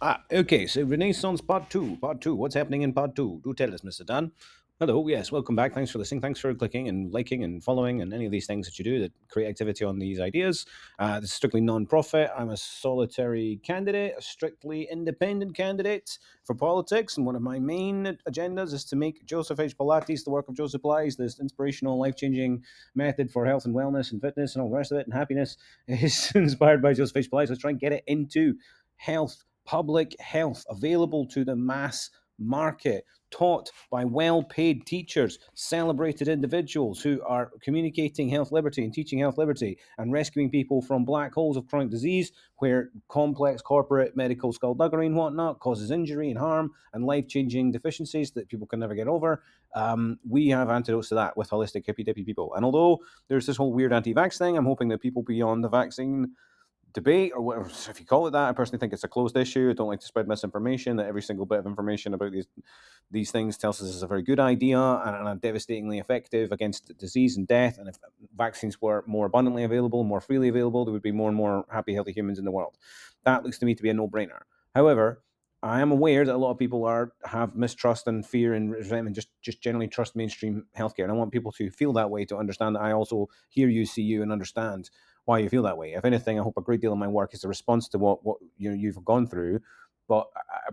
Okay, so Renaissance Part 2. Part 2. What's happening in Part 2? Do tell us, Mr. Dan. Hello, yes, welcome back. Thanks for listening. Thanks for clicking and liking and following and any of these things that you do that create activity on these ideas. This is strictly non profit. I'm a solitary candidate, a strictly independent candidate for politics. And one of my main agendas is to make Joseph H. Pilates, the work of Joseph Pilates, this inspirational, life changing method for health and wellness and fitness and all the rest of it and happiness is inspired by Joseph H. Pilates. Let's try and get it into health, public health, available to the mass market, taught by well-paid teachers, celebrated individuals who are communicating health liberty and teaching health liberty and rescuing people from black holes of chronic disease where complex corporate medical skullduggery and whatnot causes injury and harm and life-changing deficiencies that people can never get over. We have antidotes to that with holistic hippy-dippy people. And although there's this whole weird anti-vax thing, I'm hoping that people beyond the vaccine debate or whatever, if you call it that. I personally think it's a closed issue. I don't like to spread misinformation. That every single bit of information about these things tells us it's a very good idea and devastatingly effective against disease and death. And if vaccines were more abundantly available, more freely available, there would be more and more happy, healthy humans in the world. That looks to me to be a no-brainer. However, I am aware that a lot of people have mistrust and fear and resentment, just generally trust mainstream healthcare. And I want people to feel that way, to understand that I also hear you, see you, and understand why you feel that way. If anything, I hope a great deal of my work is a response to what you've gone through, but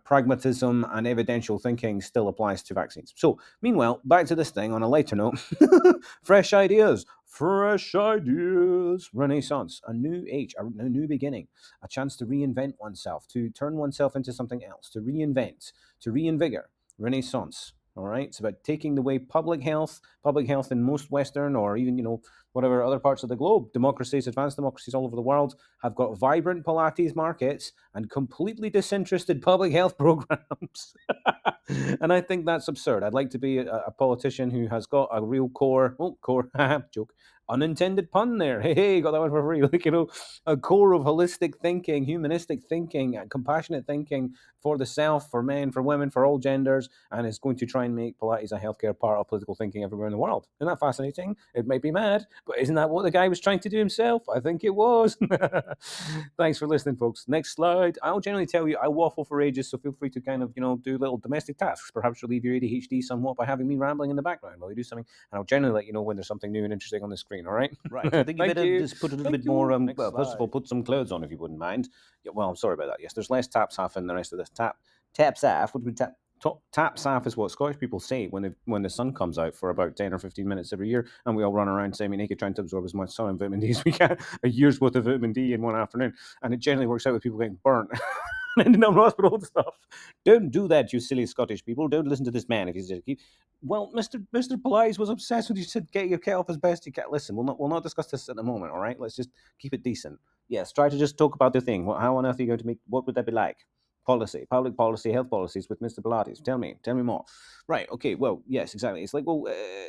pragmatism and evidential thinking still applies to vaccines. So, meanwhile, back to this thing on a lighter note. Fresh ideas, renaissance, a new age, a new beginning, a chance to reinvent oneself, to turn oneself into something else, to reinvent, to reinvigor, renaissance. All right, it's about taking the way public health in most Western or even whatever other parts of the globe, democracies, advanced democracies all over the world, have got vibrant Pilates markets and completely disinterested public health programs. And I think that's absurd. I'd like to be a politician who has got a real core, joke, unintended pun there. Hey, got that one for free. Like, a core of holistic thinking, humanistic thinking, compassionate thinking for the self, for men, for women, for all genders, and is going to try and make Pilates a healthcare part of political thinking everywhere in the world. Isn't that fascinating? It made me mad, but isn't that what the guy was trying to do himself? I think it was. Thanks for listening, folks. Next slide. I'll generally tell you I waffle for ages, so feel free to kind of, do little domestic tasks. Perhaps relieve your ADHD somewhat by having me rambling in the background while you do something, and I'll generally let you know when there's something new and interesting on the screen, all right? Right. I think you Thank better you. just put a little Thank bit more. you. Next Well, first of all, slide. put some clothes on if you wouldn't mind. Yeah, well, I'm sorry about that. Yes, there's less tap saff in the rest of this. Tap saff. What do we tap? Tap saff is what Scottish people say when the sun comes out for about 10 or 15 minutes every year, and we all run around semi-naked trying to absorb as much sun and vitamin D as we can, a year's worth of vitamin D in one afternoon, and it generally works out with people getting burnt and ending up in hospital and stuff. Don't do that, you silly Scottish people. Don't listen to this man if he's just keep. Well, Mister Pilates was obsessed with you. Said get your kettle off as best you can. Listen, we'll not discuss this at the moment. All right, let's just keep it decent. Yes, try to just talk about the thing. How on earth are you going to make? What would that be like? Policy, public policy, health policies with Mr. Pilates. Tell me more. Right. Okay. Well, yes, exactly. It's like, well,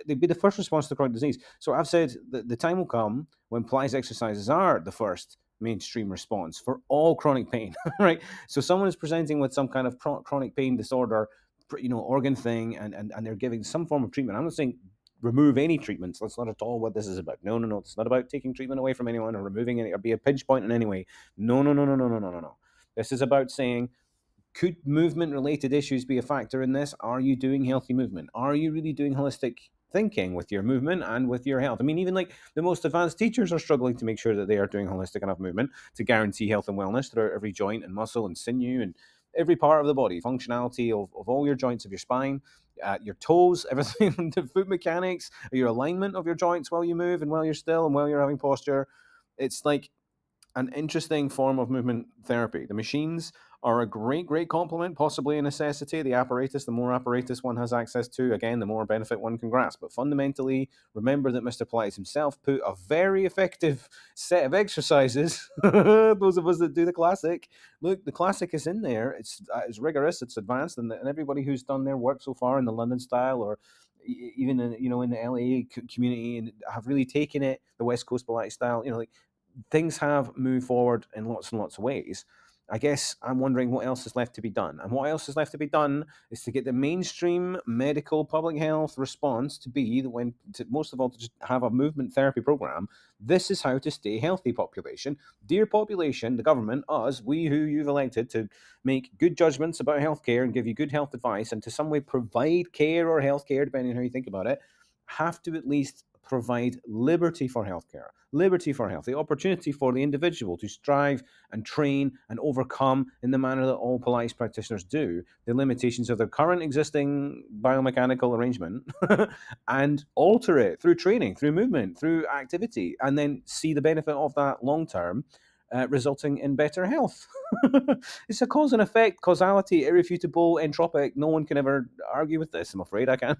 they'd be the first response to chronic disease. So I've said that the time will come when Pilates exercises are the first mainstream response for all chronic pain. Right. So someone is presenting with some kind of chronic pain disorder, organ thing, and they're giving some form of treatment. I'm not saying remove any treatments. That's not at all what this is about. No, no, no. It's not about taking treatment away from anyone or removing any or be a pinch point in any way. No, no, no, no, no, no, no, no, no. This is about saying, could movement related issues be a factor in this? Are you doing healthy movement? Are you really doing holistic thinking with your movement and with your health? I mean, even like the most advanced teachers are struggling to make sure that they are doing holistic enough movement to guarantee health and wellness throughout every joint and muscle and sinew and every part of the body, functionality of all your joints of your spine, your toes, everything, the foot mechanics, your alignment of your joints while you move and while you're still and while you're having posture. It's like an interesting form of movement therapy. The machines are a great complement, possibly a necessity. The apparatus, the more apparatus one has access to, again, the more benefit one can grasp. But fundamentally, remember that Mr. Pilates himself put a very effective set of exercises. Those of us that do the classic, look, the classic is in there. It's rigorous, it's advanced, and everybody who's done their work so far in the London style or even in the LA community and have really taken it the West Coast Pilates style. Like things have moved forward in lots and lots of ways. I guess I'm wondering what else is left to be done. And what else is left to be done is to get the mainstream medical public health response to be that most of all, to just have a movement therapy program. This is how to stay healthy, population. Dear population, the government, us, we who you've elected to make good judgments about healthcare and give you good health advice and to some way provide care or healthcare, depending on how you think about it, have to at least provide liberty for healthcare, liberty for health, the opportunity for the individual to strive and train and overcome in the manner that all Pilates practitioners do the limitations of their current existing biomechanical arrangement and alter it through training, through movement, through activity, and then see the benefit of that long term. Resulting in better health. It's a cause and effect, causality, irrefutable, entropic. No one can ever argue with this, I'm afraid. I can't.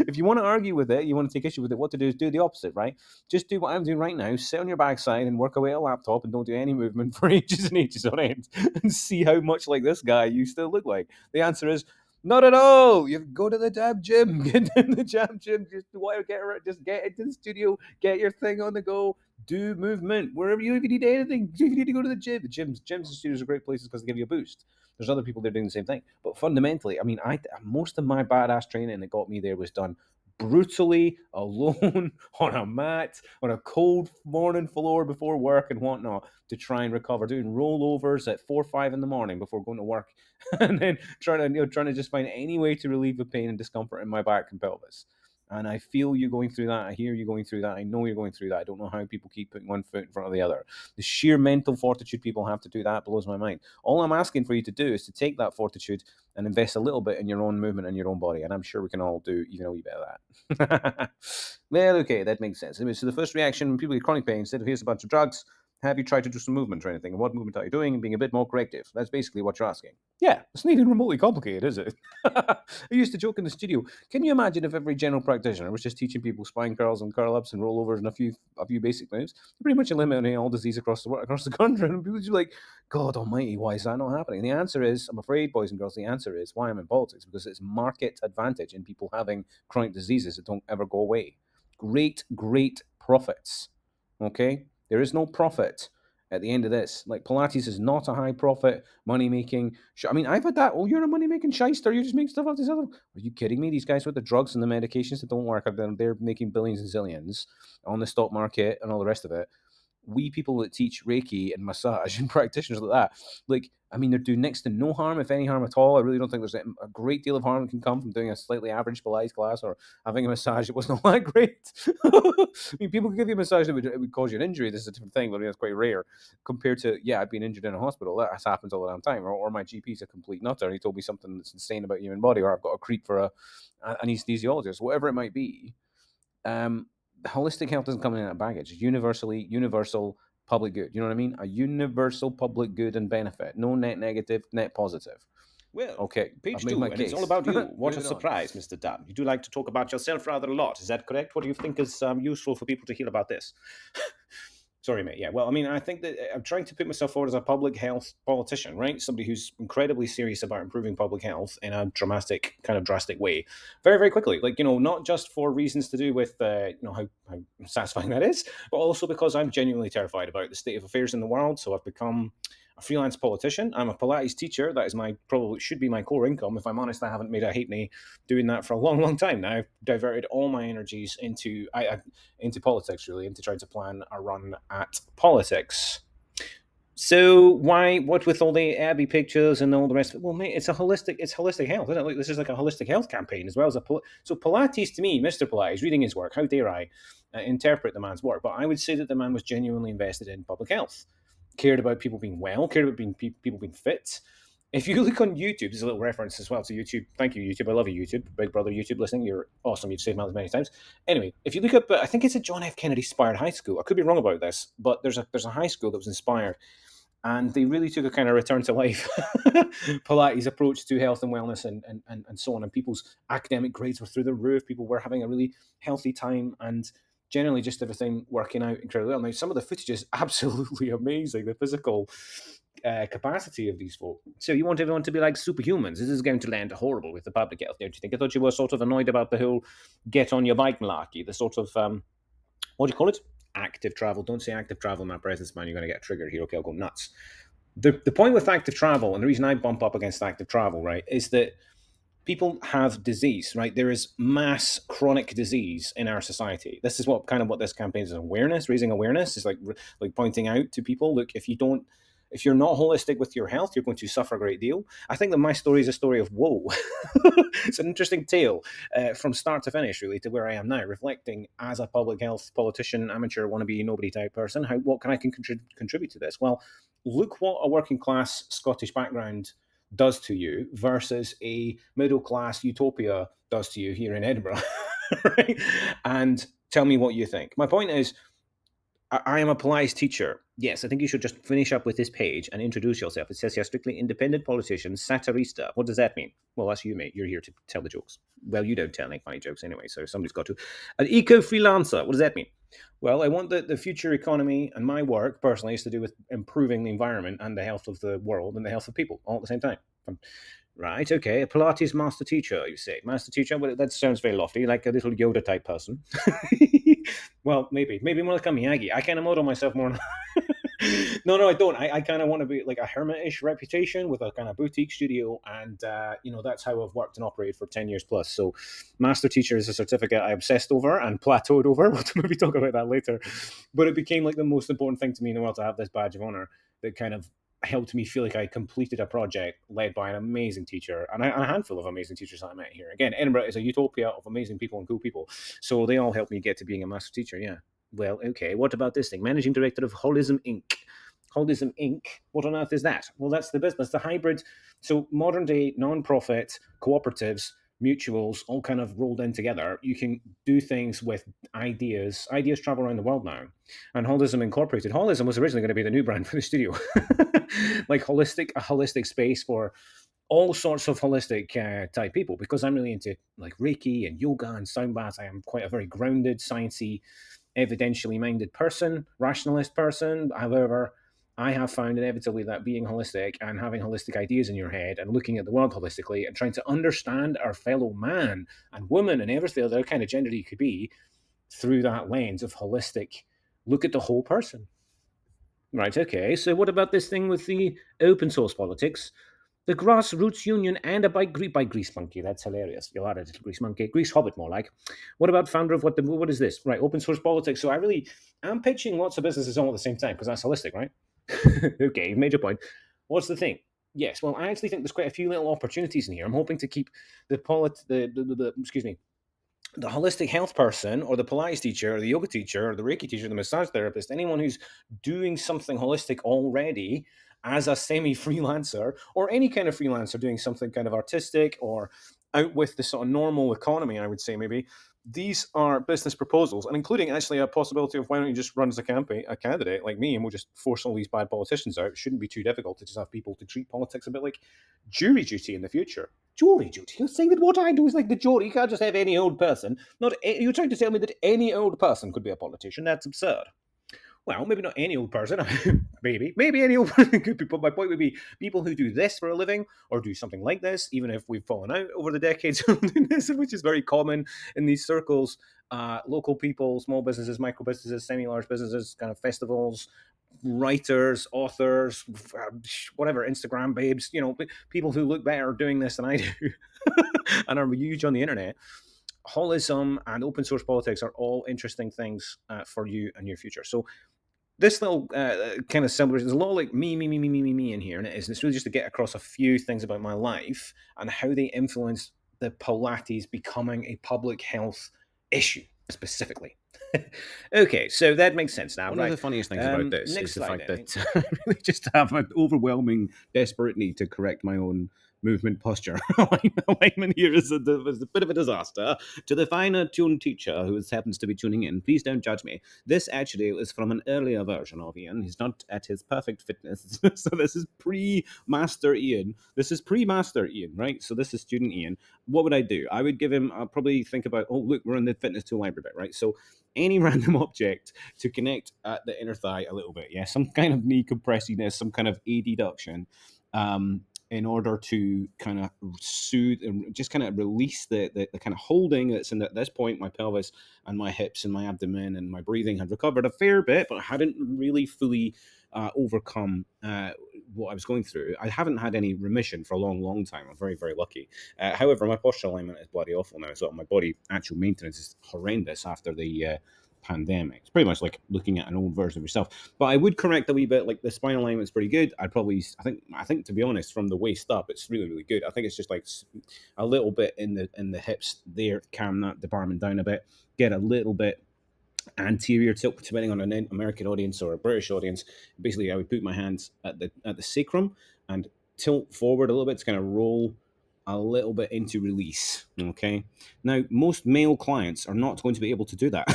If you want to argue with it, you want to take issue with it, what to do is do the opposite, right? Just do what I'm doing right now, sit on your backside and work away at a laptop and don't do any movement for ages and ages on end and see how much like this guy you still look like. The answer is not at all. You go to the damn gym, get in the damn gym, just get into the studio, get your thing on the go, do movement wherever you if you need anything. If you need to go to the gym, gyms and studios are great places because they give you a boost. There's other people that are doing the same thing, but fundamentally, I mean, I most of my badass training that got me there was done brutally alone on a mat on a cold morning floor before work and whatnot to try and recover, doing rollovers at 4 or 5 in the morning before going to work, and then trying to just find any way to relieve the pain and discomfort in my back and pelvis. And I feel you going through that. I hear you going through that. I know you're going through that. I don't know how people keep putting one foot in front of the other. The sheer mental fortitude people have to do that blows my mind. All I'm asking for you to do is to take that fortitude and invest a little bit in your own movement and your own body. And I'm sure we can all do even a wee bit of that. Well, okay, that makes sense. Anyway, so the first reaction when people get chronic pain, instead of here's a bunch of drugs, have you tried to do some movement or anything? And what movement are you doing? And being a bit more corrective. That's basically what you're asking. Yeah, it's not even remotely complicated, is it? I used to joke in the studio. Can you imagine if every general practitioner was just teaching people spine curls and curl ups and rollovers and a few basic moves? Pretty much eliminating all disease across the country. And people would be like, God Almighty, why is that not happening? And the answer is, I'm afraid, boys and girls, the answer is why I'm in politics because it's market advantage in people having chronic diseases that don't ever go away. Great, great profits. Okay, there is no profit at the end of this. Like Pilates is not a high profit money making. I mean, I've had that. Oh, you're a money making shyster. You just make stuff out this other. Are you kidding me? These guys with the drugs and the medications that don't work, they're making billions and zillions on the stock market and all the rest of it. We people that teach Reiki and massage and practitioners like that, like, I mean, they're doing next to no harm, if any harm at all. I really don't think there's a great deal of harm that can come from doing a slightly average Pilates class or having a massage that wasn't all that great. I mean, people can give you a massage that would cause you an injury. This is a different thing, but I mean, that's quite rare compared to, yeah, I've been injured in a hospital. That happens all the damn time. Or my GP's a complete nutter. He told me something that's insane about the human body, or I've got a creep for an anesthesiologist, whatever it might be. Um, Holistic health doesn't come in a baggage. It's universal public good. You know what I mean? A universal public good and benefit. No net negative, net positive. Well, Okay, I've page made two, my and it's all case. about you. What a Moving on. surprise, Mr. Dunn. You do like to talk about yourself rather a lot. Is that correct? What do you think is useful for people to hear about this? Sorry, mate. Yeah. Well, I mean, I think that I'm trying to put myself forward as a public health politician, right? Somebody who's incredibly serious about improving public health in a drastic way, very, very quickly. Like, not just for reasons to do with, how satisfying that is, but also because I'm genuinely terrified about the state of affairs in the world. So I've become a freelance politician. I'm a Pilates teacher. That is probably should be my core income. If I'm honest, I haven't made a halfpenny doing that for a long, long time now. I've diverted all my energies into politics, really, into trying to plan a run at politics. So why? What with all the Abbey pictures and all the rest of it? Well, mate, it's holistic health, isn't it? Like, this is like a holistic health campaign as well as so Pilates to me, Mr. Pilates, reading his work. How dare I interpret the man's work? But I would say that the man was genuinely invested in public health, cared about people being well, cared about people being fit. If you look on YouTube, there's a little reference as well to YouTube. Thank you, YouTube. I love you, YouTube. Big brother YouTube listening. You're awesome. You've saved my life many times. Anyway, if you look up, I think it's a John F. Kennedy inspired high school. I could be wrong about this, but there's a high school that was inspired, and they really took a kind of return to life Pilates approach to health and wellness and so on. And people's academic grades were through the roof. People were having a really healthy time, and generally just everything working out incredibly well. Now, some of the footage is absolutely amazing. The physical capacity of these folk. So you want everyone to be like superhumans. This is going to land horrible with the public health, don't you think? I thought you were sort of annoyed about the whole get on your bike malarkey, the sort of, what do you call it? Active travel. Don't say active travel in my presence, man. You're going to get triggered here. Okay, I'll go nuts. The point with active travel, and the reason I bump up against active travel, right, is that people have disease, right? There is mass chronic disease in our society. This is what this campaign is: awareness, raising awareness. Is like pointing out to people, look, if you're not holistic with your health, you're going to suffer a great deal. I think that my story is a story of woe. It's an interesting tale from start to finish, really, to where I am now, reflecting as a public health politician, amateur, wannabe, nobody type person. What can I contribute to this? Well, look what a working class Scottish background does to you versus a middle class utopia does to you here in Edinburgh. Right? And tell me what you think. My point is, I am a Pilates teacher. Yes, I think you should just finish up with this page and introduce yourself. It says here strictly independent politician, satirista. What does that mean? Well, that's you, mate. You're here to tell the jokes. Well, you don't tell any funny jokes anyway, so somebody's got to. An eco freelancer. What does that mean? Well, I want the future economy, and my work personally is to do with improving the environment and the health of the world and the health of people all at the same time. Right, okay. A Pilates master teacher, you say. Master teacher? Well, that sounds very lofty, like a little Yoda type person. Well, maybe more like a Miyagi. I kind of model myself more. No, I don't. I kind of want to be like a hermitish reputation with a kind of boutique studio, and that's how I've worked and operated for 10 years plus. So, master teacher is a certificate I obsessed over and plateaued over. We'll maybe talk about that later. But it became like the most important thing to me in the world to have this badge of honor that kind of helped me feel like I completed a project led by an amazing teacher and a handful of amazing teachers that I met here. Again, Edinburgh is a utopia of amazing people and cool people. So they all helped me get to being a master teacher. Yeah. Well, okay. What about this thing? Managing director of Holism Inc. Holism Inc. What on earth is that? Well, that's the business, the hybrid. So modern day non-profit cooperatives, mutuals, all kind of rolled in together. You can do things with ideas. Ideas travel around the world now. And Holism Incorporated. Holism was originally going to be the new brand for the studio. Like a holistic space for all sorts of holistic type people, because I'm really into like Reiki and yoga and sound baths. I am quite a very grounded, sciencey, evidentially minded person, rationalist person. However, I have found inevitably that being holistic and having holistic ideas in your head and looking at the world holistically and trying to understand our fellow man and woman and everything other kind of gender you could be through that lens of holistic look at the whole person. Right, okay. So what about this thing with the open source politics? The grassroots union and a bike grease monkey. That's hilarious. You are a little grease monkey. Grease hobbit, more like. What about founder of what is this? Right, open source politics. So I'm pitching lots of businesses all at the same time because that's holistic, right? Okay, major point. What's the thing? Yes, well, I actually think there's quite a few little opportunities in here. I'm hoping to keep the excuse me, the holistic health person or the Pilates teacher or the yoga teacher or the Reiki teacher, the massage therapist, anyone who's doing something holistic already as a semi freelancer or any kind of freelancer doing something kind of artistic or out with the sort of normal economy, I would say maybe. These are business proposals, and including actually a possibility of why don't you just run as a candidate like me, and we'll just force all these bad politicians out. It shouldn't be too difficult to just have people to treat politics a bit like jury duty in the future. Jury duty? You're saying that what I do is like the jury? You can't just have any old person. You're trying to tell me that any old person could be a politician? That's absurd. Well, maybe not any old person. maybe any old person could be. But my point would be people who do this for a living or do something like this, even if we've fallen out over the decades, which is very common in these circles. Local people, small businesses, micro businesses, semi-large businesses, kind of festivals, writers, authors, whatever, Instagram babes, people who look better doing this than I do and are huge on the internet. Holism and open source politics are all interesting things for you and your future. So this little kind of similar, there's a lot of like me in here, and it's really just to get across a few things about my life and how they influence the Pilates becoming a public health issue specifically. Okay, so that makes sense now. One of Right. the funniest things about this Next is the slide, fact then. that I really just have an overwhelming, desperate need to correct my own movement posture. Alignment here is a bit of a disaster. To the finer tuned teacher who happens to be tuning in, please don't judge me. This actually is from an earlier version of Ian. He's not at his perfect fitness. So this is pre-master Ian. This is pre-master Ian, right? So this is student Ian. What would I do? I would give him, I'll probably think about, oh, look, we're in the fitness tool library bit, right? So any random object to connect at the inner thigh a little bit. Yeah, some kind of knee compressiness, some kind of adduction, in order to kind of soothe and just kind of release the kind of holding that's in at this point. My pelvis and my hips and my abdomen and my breathing had recovered a fair bit, but I hadn't really fully overcome what I was going through. I haven't had any remission for a long, long time. I'm very, very lucky. However, my posture alignment is bloody awful now. So my body actual maintenance is horrendous after the pandemic. It's pretty much like looking at an old version of yourself. But I would correct a wee bit. Like the spine alignment's pretty good. I think to be honest, from the waist up, it's really, really good. I think it's just like a little bit in the hips there, calm that department down a bit, get a little bit anterior tilt, depending on an American audience or a British audience. Basically, I would put my hands at the sacrum and tilt forward a little bit to kind of roll a little bit into release. Okay. Now, most male clients are not going to be able to do that.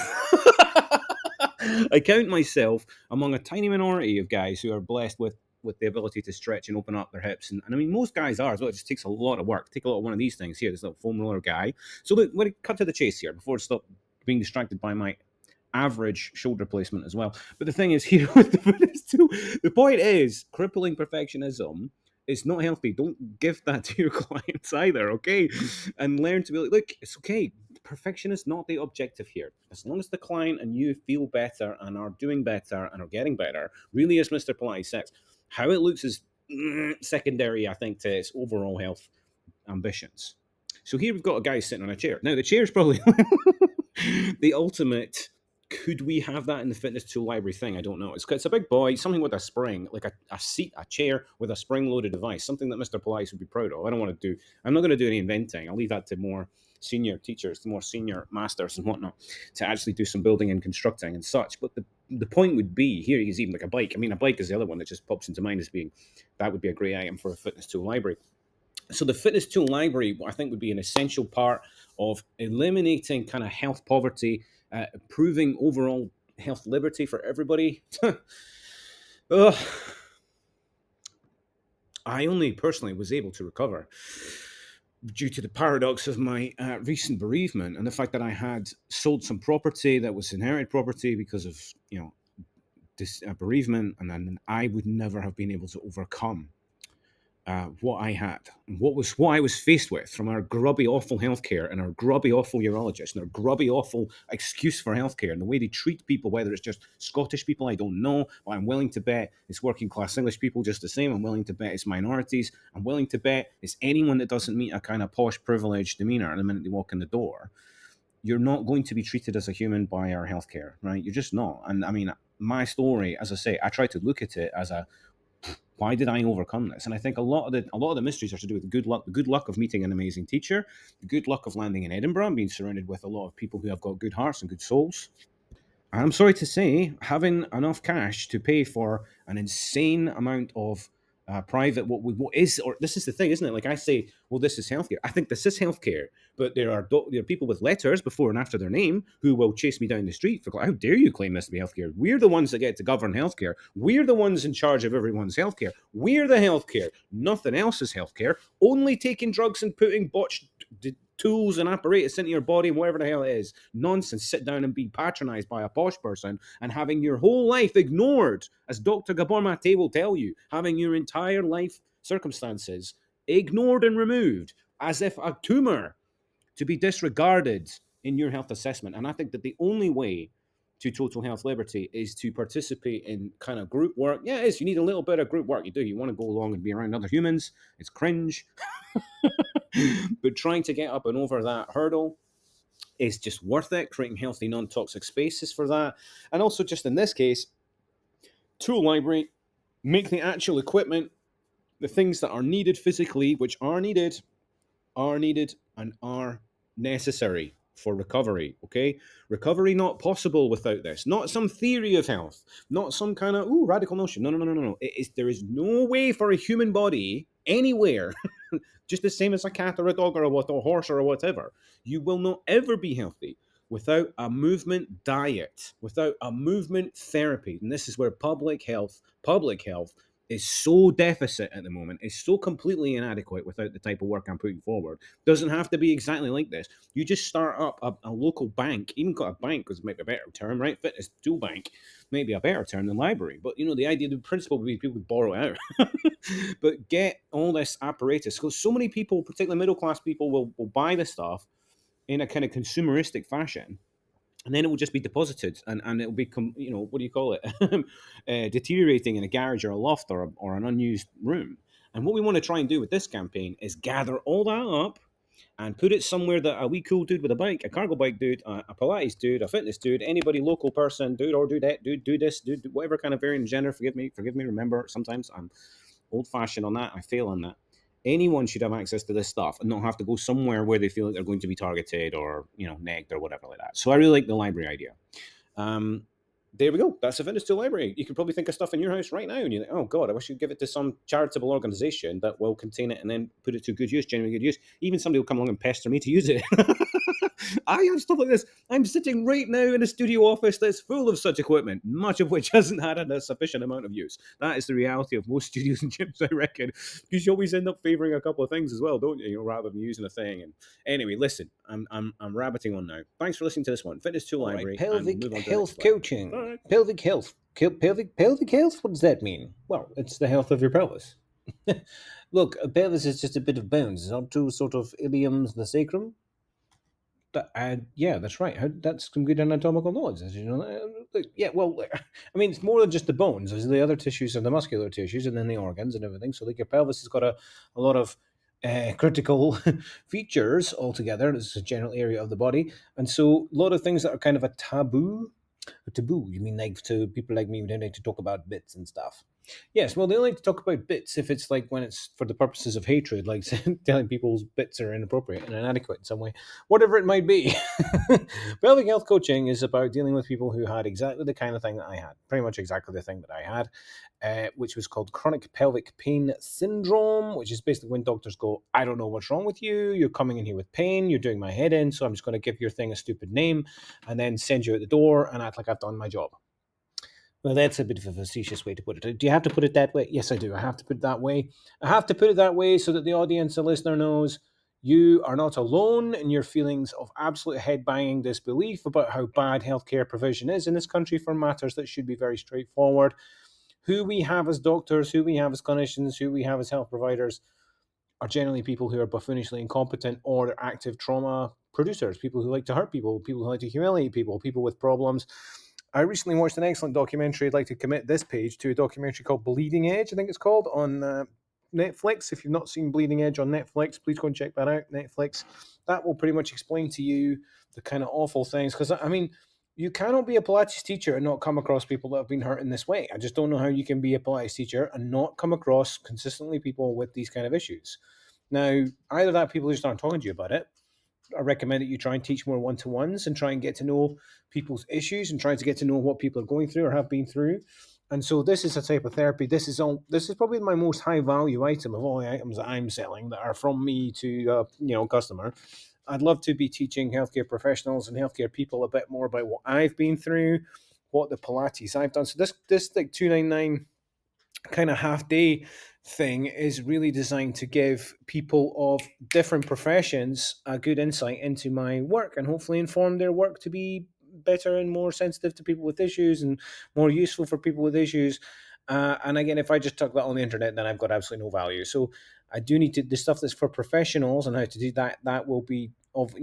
I count myself among a tiny minority of guys who are blessed with the ability to stretch and open up their hips. And I mean, most guys are as well. It just takes a lot of work. Take a lot of one of these things here, this little foam roller guy. So look, when it cut to the chase here, before I stop being distracted by my average shoulder placement as well. But the thing is, here with the fitness tool, the point is, crippling perfectionism is not healthy. Don't give that to your clients either, okay? And learn to be like, look, it's okay. Perfection is not the objective here. As long as the client and you feel better and are doing better and are getting better, really, as Mr. Pilates says, how it looks is secondary, I think, to its overall health ambitions. So here we've got a guy sitting on a chair. Now the chair is probably the ultimate. Could we have that in the fitness tool library thing? I don't know. It's a big boy, something with a spring, like a seat, a chair with a spring-loaded device, something that Mr. Police would be proud of. I don't want to do. I'm not going to do any inventing. I'll leave that to more senior teachers, to more senior masters and whatnot, to actually do some building and constructing and such. But the point would be here is even like a bike. I mean, a bike is the other one that just pops into mind as being that would be a great item for a fitness tool library. So the fitness tool library, I think, would be an essential part of eliminating kind of health poverty, improving overall health liberty for everybody. Ugh. I only personally was able to recover due to the paradox of my recent bereavement and the fact that I had sold some property that was inherited property because of this bereavement, and then I would never have been able to overcome what I had, what I was faced with from our grubby, awful healthcare and our grubby, awful urologists and our grubby, awful excuse for healthcare and the way they treat people, whether it's just Scottish people, I don't know, but I'm willing to bet it's working class English people just the same. I'm willing to bet it's minorities. I'm willing to bet it's anyone that doesn't meet a kind of posh, privileged demeanor the minute they walk in the door. You're not going to be treated as a human by our healthcare, right? You're just not. And I mean, my story, as I say, I try to look at it as a why did I overcome this? And I think a lot of the mysteries are to do with the good luck of meeting an amazing teacher, the good luck of landing in Edinburgh and being surrounded with a lot of people who have got good hearts and good souls. And I'm sorry to say, having enough cash to pay for an insane amount of private, what is, or this is the thing, isn't it? Like I say, well, this is healthcare. I think this is healthcare, but there are people with letters before and after their name who will chase me down the street for, how dare you claim this to be healthcare? We're the ones that get to govern healthcare. We're the ones in charge of everyone's healthcare. We're the healthcare. Nothing else is healthcare. Only taking drugs and putting botched tools and apparatus into your body, whatever the hell it is. Nonsense. Sit down and be patronized by a posh person and having your whole life ignored, as Dr. Gabor Mate will tell you, having your entire life circumstances ignored and removed as if a tumor to be disregarded in your health assessment. And I think that the only way to total health liberty is to participate in kind of group work. Yeah, it is. You need a little bit of group work. You do. You want to go along and be around other humans. It's cringe. But trying to get up and over that hurdle is just worth it. Creating healthy, non toxic spaces for that. And also, just in this case, tool library, make the actual equipment, the things that are needed physically, which are needed and are necessary for recovery. Okay, recovery not possible without this. Not some theory of health. Not some kind of radical notion. No, no, no, no, no, no. There is no way for a human body anywhere, just the same as a cat or a dog or a horse or whatever. You will not ever be healthy without a movement diet, without a movement therapy. And this is where public health is so deficit at the moment, is so completely inadequate without the type of work I'm putting forward. Doesn't have to be exactly like this. You just start up a local bank, even got a bank because it might be a better term, right? Fitness tool bank, maybe a better term than library. But the idea, the principle would be people would borrow it out. But get all this apparatus, because so many people, particularly middle class people, will buy the stuff in a kind of consumeristic fashion and then it will just be deposited, and it will become, what do you call it, deteriorating in a garage or a loft or an unused room. And what we want to try and do with this campaign is gather all that up and put it somewhere that a wee cool dude with a bike, a cargo bike dude, a Pilates dude, a fitness dude, anybody local person, dude, or do that, dude, do this, dude, whatever kind of variant gender. Forgive me. Remember, sometimes I'm old fashioned on that. I fail on that. Anyone should have access to this stuff and not have to go somewhere where they feel like they're going to be targeted or negged or whatever like that. So I really like the library idea. Um, there we go. That's a fitness tool library. You can probably think of stuff in your house right now, and you're like, "Oh God, I wish you'd give it to some charitable organization that will contain it and then put it to good use, genuinely good use." Even somebody will come along and pester me to use it. I have stuff like this. I'm sitting right now in a studio office that's full of such equipment, much of which hasn't had a sufficient amount of use. That is the reality of most studios and gyms, I reckon, because you always end up favoring a couple of things as well, don't you? Rather than using a thing. And anyway, listen, I'm rabbiting on now. Thanks for listening to this one, Fitness Tool All right, Library, and we'll pelvic move on to the next health library. All coaching. right. Pelvic health. Pelvic health? What does that mean? Well, it's the health of your pelvis. Look, a pelvis is just a bit of bones. It's not two sort of iliums, the sacrum. Yeah, that's right. That's some good anatomical knowledge. As you know, yeah. Well, I mean, it's more than just the bones. There's the other tissues and the muscular tissues, and then the organs and everything. So, like your pelvis has got a lot of critical features altogether. It's a general area of the body, and so a lot of things that are kind of a taboo. A taboo? You mean like to people like me? We don't like to talk about bits and stuff. Yes, well, they like to talk about bits if it's like when it's for the purposes of hatred, like telling people's bits are inappropriate and inadequate in some way, whatever it might be. Pelvic health coaching is about dealing with people who had exactly the kind of thing that I had, pretty much exactly the thing that I had, which was called chronic pelvic pain syndrome, which is basically when doctors go, I don't know what's wrong with you. You're coming in here with pain. You're doing my head in. So I'm just going to give your thing a stupid name and then send you out the door and act like I've done my job. Well, that's a bit of a facetious way to put it. Do you have to put it that way? Yes, I do. I have to put it that way. I have to put it that way so that the audience, the listener knows you are not alone in your feelings of absolute head-banging disbelief about how bad healthcare provision is in this country for matters that should be very straightforward. Who we have as doctors, who we have as clinicians, who we have as health providers are generally people who are buffoonishly incompetent or they're active trauma producers, people who like to hurt people, people who like to humiliate people, people with problems. I recently watched an excellent documentary. I'd like to commit this page to a documentary called Bleeding Edge, I think it's called, on Netflix. If you've not seen Bleeding Edge on Netflix, please go and check that out. Netflix. That will pretty much explain to you the kind of awful things. Because, I mean, you cannot be a Pilates teacher and not come across people that have been hurt in this way. I just don't know how you can be a Pilates teacher and not come across consistently people with these kind of issues. Now, either that people just aren't talking to you about it. I recommend that you try and teach more one-to-ones and try and get to know people's issues and try to get to know what people are going through or have been through. And so this is a type of therapy. This is probably my most high value item of all the items that I'm selling that are from me to customer. I'd love to be teaching healthcare professionals and healthcare people a bit more about what I've been through, what the Pilates I've done. So this like 299 kind of half day thing is really designed to give people of different professions a good insight into my work and hopefully inform their work to be better and more sensitive to people with issues and more useful for people with issues. And again, if I just talk that on the internet, then I've got absolutely no value. So I do need to, the stuff that's for professionals and how to do that, that will be of,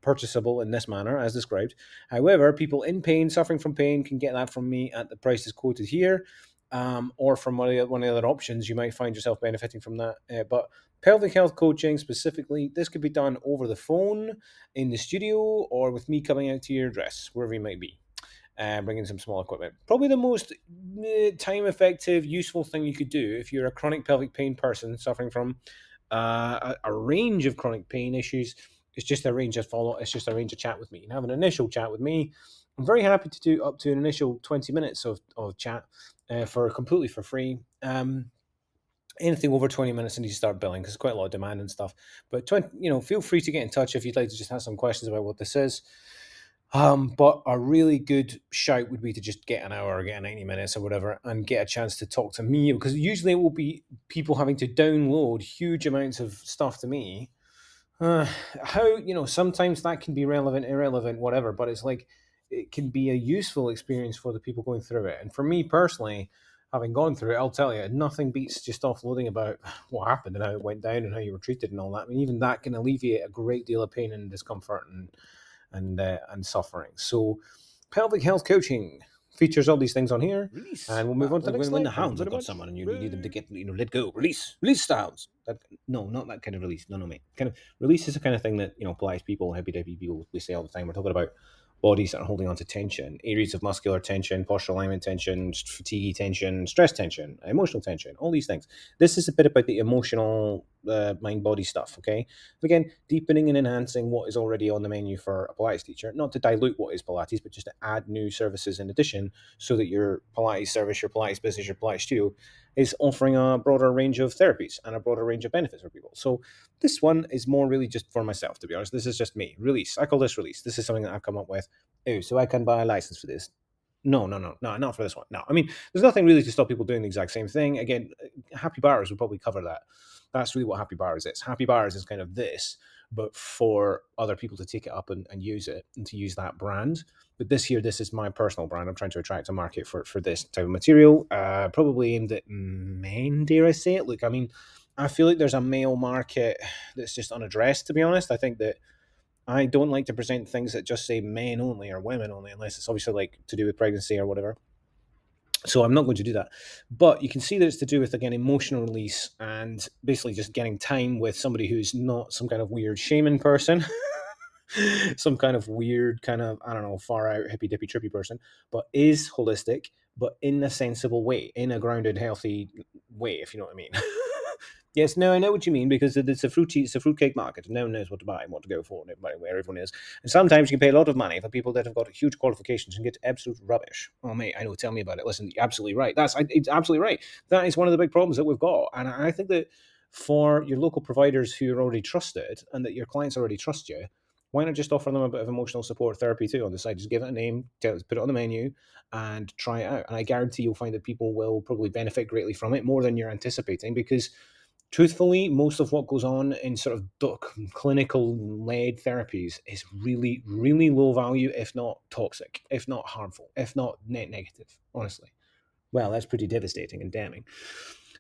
purchasable in this manner as described. However, people in pain, suffering from pain, can get that from me at the prices quoted here, or from one of the other options. You might find yourself benefiting from that. But pelvic health coaching specifically, this could be done over the phone, in the studio, or with me coming out to your address, wherever you might be. Bringing some small equipment. Probably the most time effective, useful thing you could do if you're a chronic pelvic pain person suffering from a range of chronic pain issues. It's just arrange a follow. It's just arrange a chat with me and have an initial chat with me. I'm very happy to do up to an initial 20 minutes of chat for completely for free. Anything over 20 minutes, I need to start billing because it's quite a lot of demand and stuff. But feel free to get in touch if you'd like to just have some questions about what this is. But a really good shout would be to just get an hour or get 90 minutes or whatever and get a chance to talk to me, because usually it will be people having to download huge amounts of stuff to me. How, sometimes that can be relevant, irrelevant, whatever, but it's like it can be a useful experience for the people going through it. And for me personally, having gone through it, I'll tell you, nothing beats just offloading about what happened and how it went down and how you were treated and all that. I mean, even that can alleviate a great deal of pain and discomfort and and suffering. So, pelvic health coaching features all these things on here. Release. And we'll move on to the next when slide. the Thank you hounds have very got much. someone and you need them to get, let go. Release the hounds. No, not that kind of release. No, mate. Kind of release is the kind of thing that Pilates people, hippie dippy people, we say all the time. We're talking about bodies that are holding on to tension, areas of muscular tension, postural alignment tension, fatigue tension, stress tension, emotional tension, all these things. This is a bit about the emotional mind body stuff, okay? Again, deepening and enhancing what is already on the menu for a Pilates teacher, not to dilute what is Pilates, but just to add new services in addition so that your Pilates service, your Pilates business, your Pilates studio is offering a broader range of therapies and a broader range of benefits for people. So this one is more really just for myself, to be honest. This is just me. Release. I call this release. This is something that I've come up with. Oh, so I can buy a license for this. No, not for this one. No, I mean, there's nothing really to stop people doing the exact same thing. Again, Happy Bars would probably cover that. That's really what Happy Bars is. Happy Bars is kind of this, but for other people to take it up and use it and to use that brand. But this is my personal brand. I'm trying to attract a market for this type of material, probably aimed at men, dare I say it? Look, I mean, I feel like there's a male market that's just unaddressed, to be honest. I think that I don't like to present things that just say men only or women only, unless it's obviously like to do with pregnancy or whatever. So I'm not going to do that. But you can see that it's to do with, again, emotional release and basically just getting time with somebody who's not some kind of weird shaman person, some kind of weird, kind of, I don't know, far out, hippy dippy, trippy person, but is holistic, but in a sensible way, in a grounded, healthy way, if you know what I mean. Yes, no, I know what you mean, because it's a fruitcake market, and no one knows what to buy and what to go for, and where everyone is. And sometimes you can pay a lot of money for people that have got huge qualifications and get absolute rubbish. Oh, mate, I know. Tell me about it. Listen, you're absolutely right. It's absolutely right. That is one of the big problems that we've got, and I think that for your local providers who are already trusted and that your clients already trust you, why not just offer them a bit of emotional support therapy too on the side? Just give it a name, put it on the menu, and try it out. And I guarantee you'll find that people will probably benefit greatly from it, more than you're anticipating, because truthfully, most of what goes on in sort of clinical led therapies is really, really low value, if not toxic, if not harmful, if not net negative, honestly. Well, that's pretty devastating and damning.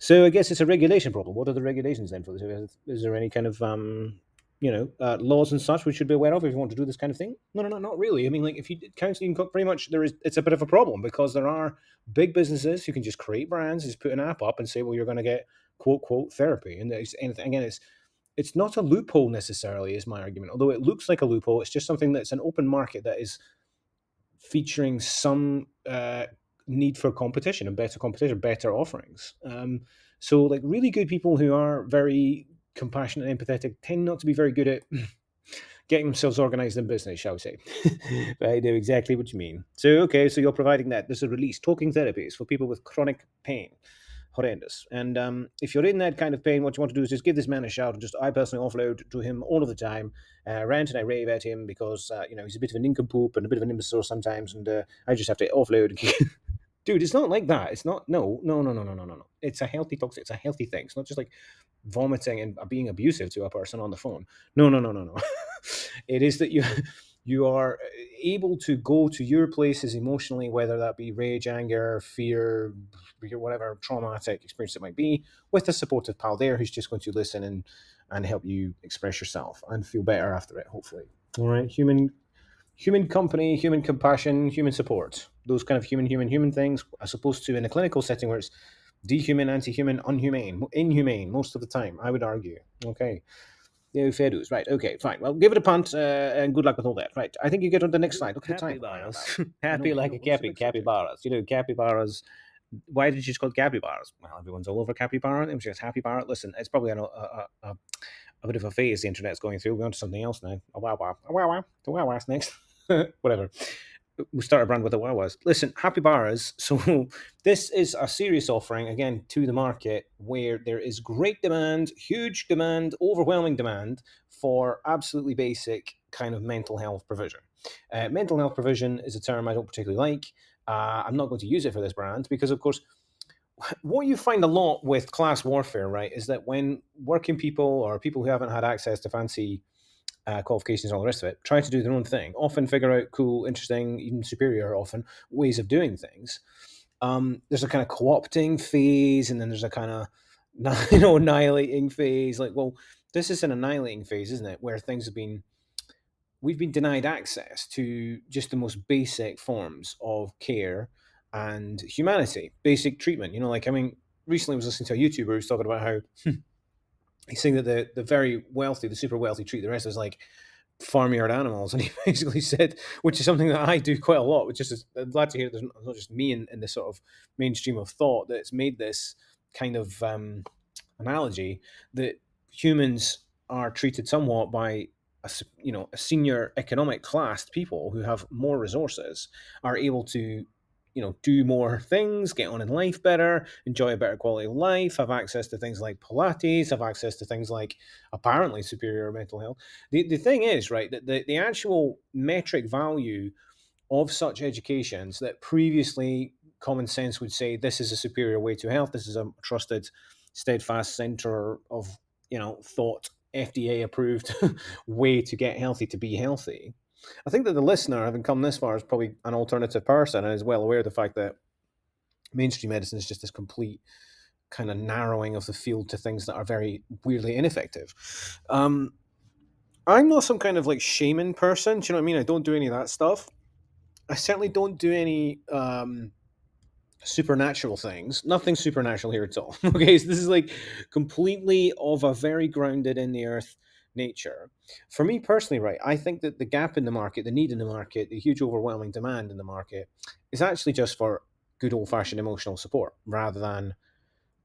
So I guess it's a regulation problem. What are the regulations then for this? Is there any kind of laws and such we should be aware of if you want to do this kind of thing? No, not really. I mean, like, if you counseling, pretty much it's a bit of a problem, because there are big businesses who can just create brands, just put an app up and say, well, you're going to get quote quote therapy, and again, it's not a loophole necessarily, is my argument. Although it looks like a loophole, it's just something that's an open market that is featuring some need for competition and better offerings. So, like, really good people who are very compassionate and empathetic tend not to be very good at getting themselves organized in business, shall we say. But I know exactly what you mean. So, okay, so you're providing that. There's a release, talking therapies for people with chronic pain. Horrendous. And if you're in that kind of pain, what you want to do is just give this man a shout, and just, I personally offload to him all of the time, rant and I rave at him, because he's a bit of a nincompoop and a bit of an imbecile sometimes, and I just have to offload. Dude, it's not like that. It's not. No. It's a healthy toxic. It's a healthy thing. It's not just like vomiting and being abusive to a person on the phone. No. It is that you are able to go to your places emotionally, whether that be rage, anger, fear, whatever traumatic experience it might be, with a supportive pal there who's just going to listen and help you express yourself and feel better after it, hopefully. All right, human company, human compassion, human support, those kind of human things, as opposed to in a clinical setting where it's dehuman, anti-human, unhumane, inhumane most of the time, I would argue. Okay. No fair dues. Right. Okay. Fine. Well, give it a punt, and good luck with all that. Right. I think you get on the next slide. Look at the time. Capybaras. Happy like a capybaras. Capybaras. Why did you just call it capybaras? Well, everyone's all over capybara. It was just happy bar. Listen, it's probably a bit of a phase the internet's going through. We're on to something else now. A Wawa's next. Whatever. We start a brand with the Wawas. Listen, happy bars. So this is a serious offering, again, to the market, where there is great demand, huge demand, overwhelming demand for absolutely basic kind of mental health provision. Mental health provision is a term I don't particularly like. I'm not going to use it for this brand because, of course, what you find a lot with class warfare, right, is that when working people or people who haven't had access to fancy qualifications and all the rest of it, try to do their own thing, often figure out cool, interesting, even superior often ways of doing things. There's a kind of co-opting phase, and then there's a kind of annihilating phase. Like, well, this is an annihilating phase, isn't it? Where things have been we've been denied access to just the most basic forms of care and humanity, basic treatment. Like, I mean, recently I was listening to a YouTuber who's talking about how he's saying that the very wealthy, the super wealthy, treat the rest as like farmyard animals, and he basically said, which is something that I do quite a lot, which is I'm glad to hear there's not just me in the sort of mainstream of thought that's made this kind of analogy, that humans are treated somewhat by a senior economic class people who have more resources are able to do more things, get on in life better, enjoy a better quality of life, have access to things like Pilates, have access to things like apparently superior mental health. The thing is, right, that the actual metric value of such educations that previously common sense would say this is a superior way to health, this is a trusted, steadfast center of thought, FDA approved way to get healthy, to be healthy. I think that the listener, having come this far, is probably an alternative person and is well aware of the fact that mainstream medicine is just this complete kind of narrowing of the field to things that are very weirdly ineffective. Um, I'm not some kind of like shaman person. Do you know what I mean? I don't do any of that stuff. I certainly don't do any supernatural things. Nothing supernatural here at all. Okay, so this is like completely of a very grounded in the earth nature. For me personally, right, I think that the gap in the market, the need in the market, the huge overwhelming demand in the market is actually just for good old fashioned emotional support rather than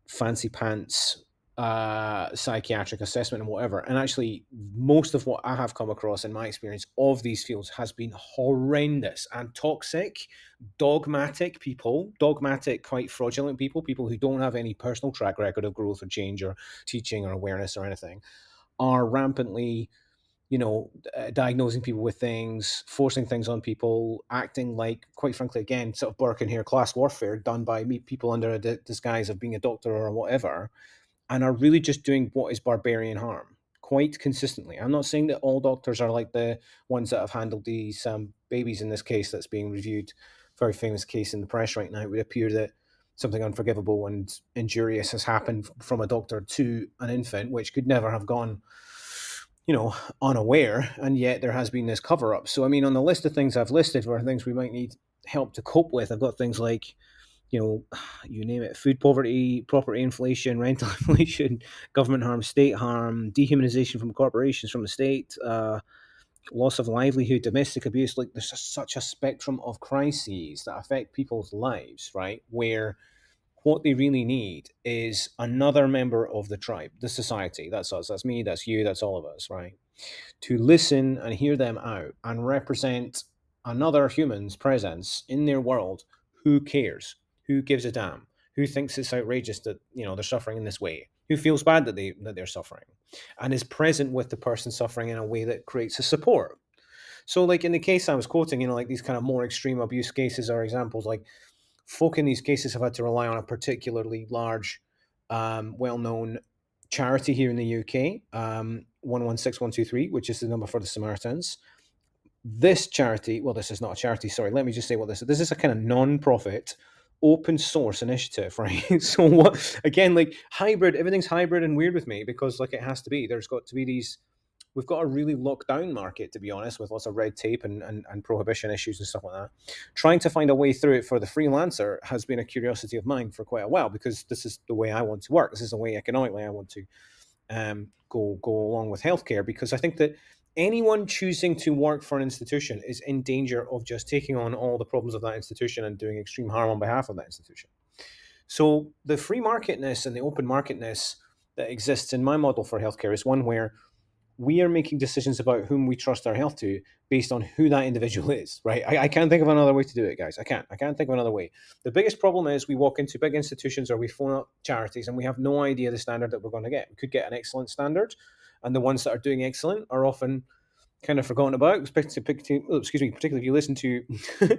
fancy pants psychiatric assessment and whatever. And actually, most of what I have come across in my experience of these fields has been horrendous and toxic, dogmatic people, dogmatic, quite fraudulent people, people who don't have any personal track record of growth or change or teaching or awareness or anything, are rampantly diagnosing people with things, forcing things on people, acting like, quite frankly, again, sort of Burke and here, class warfare done by people under a disguise of being a doctor or whatever, and are really just doing what is barbarian harm quite consistently. I'm not saying that all doctors are like the ones that have handled these babies in this case that's being reviewed, very famous case in the press right now. It would appear that something unforgivable and injurious has happened from a doctor to an infant, which could never have gone unaware, and yet there has been this cover up. So, I mean, on the list of things I've listed for things we might need help to cope with, I've got things like, you name it, food poverty, property inflation, rental inflation, government harm, state harm, dehumanization from corporations, from the state, loss of livelihood, domestic abuse. Like, there's just such a spectrum of crises that affect people's lives, right? Where what they really need is another member of the tribe, the society. That's us, that's me, that's you, that's all of us, right? To listen and hear them out and represent another human's presence in their world who cares, who gives a damn, who thinks it's outrageous that they're suffering in this way, who feels bad that they're suffering, and is present with the person suffering in a way that creates a support. So, like in the case I was quoting, like these kind of more extreme abuse cases are examples. Like, folk in these cases have had to rely on a particularly large, well-known charity here in the UK, 116123, which is the number for the Samaritans. This charity, well, this is not a charity, sorry, let me just say what this is. This is a kind of non-profit, open source initiative, right? So what, again, like hybrid, everything's hybrid and weird with me because like it has to be. There's got to be these, we've got a really locked down market, to be honest, with lots of red tape and prohibition issues and stuff like that. Trying to find a way through it for the freelancer has been a curiosity of mine for quite a while because this is the way I want to work. This is the way economically I want to go along with healthcare, because I think that anyone choosing to work for an institution is in danger of just taking on all the problems of that institution and doing extreme harm on behalf of that institution. So the free marketness and the open marketness that exists in my model for healthcare is one where we are making decisions about whom we trust our health to based on who that individual is, right? I can't think of another way to do it, guys. I can't think of another way. The biggest problem is we walk into big institutions or we phone up charities and we have no idea the standard that we're going to get. We could get an excellent standard, and the ones that are doing excellent are often kind of forgotten about, particularly if you listen to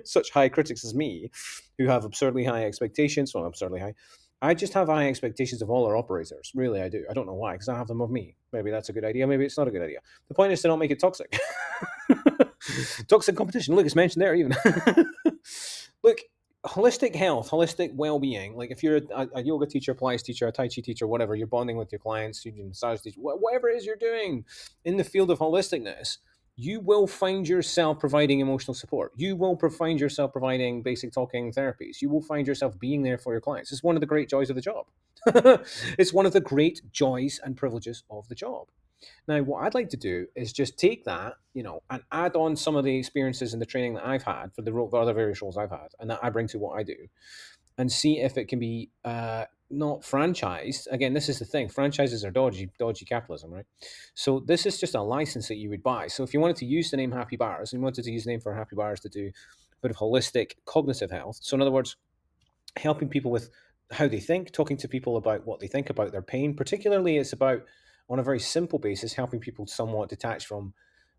such high critics as me, who have absurdly high expectations. Well, absurdly high. I just have high expectations of all our operators. Really, I do. I don't know why, because I have them of me. Maybe that's a good idea. Maybe it's not a good idea. The point is to not make it toxic. Toxic competition. Look, it's mentioned there even. Look, holistic health, holistic well-being. Like if you're a yoga teacher, Pilates teacher, a Tai Chi teacher, whatever, you're bonding with your clients, you're massage teacher, whatever it is you're doing in the field of holisticness, you will find yourself providing emotional support. You will find yourself providing basic talking therapies. You will find yourself being there for your clients. It's one of the great joys of the job. It's one of the great joys and privileges of the job. Now, what I'd like to do is just take that, and add on some of the experiences and the training that I've had for the other various roles I've had, and that I bring to what I do, and see if it can be not franchised. Again, this is the thing: franchises are dodgy capitalism, right? So this is just a license that you would buy. So if you wanted to use the name Happy Bars, and you wanted to use the name for Happy Bars to do a bit of holistic cognitive health. So in other words, helping people with how they think, talking to people about what they think about their pain. Particularly, it's about, on a very simple basis, helping people somewhat detach from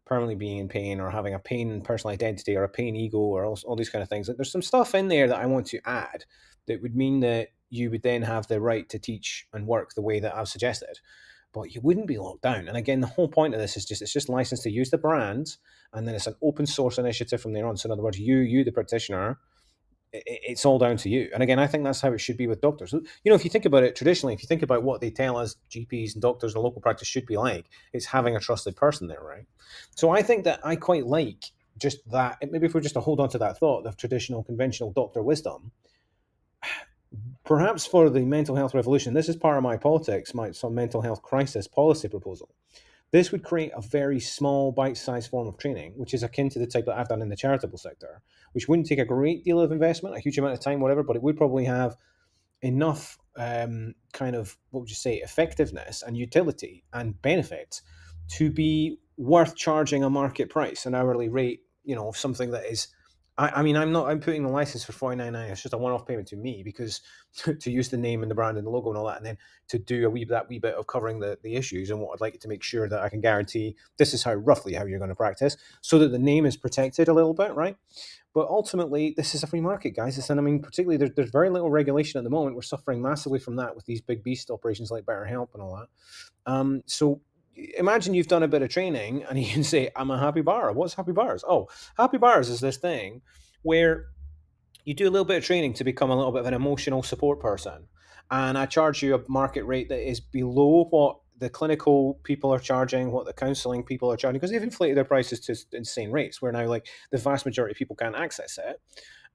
permanently being in pain or having a pain personal identity or a pain ego or all these kind of things. Like, there's some stuff in there that I want to add that would mean that you would then have the right to teach and work the way that I've suggested. But you wouldn't be locked down. And again, the whole point of this is just it's just licensed to use the brand, and then it's an open source initiative from there on. So in other words, you the practitioner, it's all down to you. And again, I think that's how it should be with doctors. If you think about it traditionally, if you think about what they tell us GPs and doctors in local practice should be like, it's having a trusted person there, right? So I think that I quite like just that. Maybe if we're just to hold on to that thought of traditional, conventional doctor wisdom, perhaps for the mental health revolution, this is part of my politics, some mental health crisis policy proposal. This would create a very small, bite-sized form of training, which is akin to the type that I've done in the charitable sector, which wouldn't take a great deal of investment, a huge amount of time, whatever, but it would probably have enough kind of, what would you say, effectiveness and utility and benefit to be worth charging a market price, an hourly rate, of something that is. I mean, I'm putting the license for $49.99. It's just a one-off payment to me because to use the name and the brand and the logo and all that, and then to do that wee bit of covering the issues and what I'd like to make sure that I can guarantee this is roughly how you're going to practice, so that the name is protected a little bit, right? But ultimately, this is a free market, guys. And I mean, particularly, there's very little regulation at the moment. We're suffering massively from that with these big beast operations like BetterHelp and all that. So imagine you've done a bit of training and you can say, I'm a happy bar. What's happy bars? Oh, happy bars is this thing where you do a little bit of training to become a little bit of an emotional support person. And I charge you a market rate that is below what the clinical people are charging, what the counseling people are charging, because they've inflated their prices to insane rates where now, like, the vast majority of people can't access it.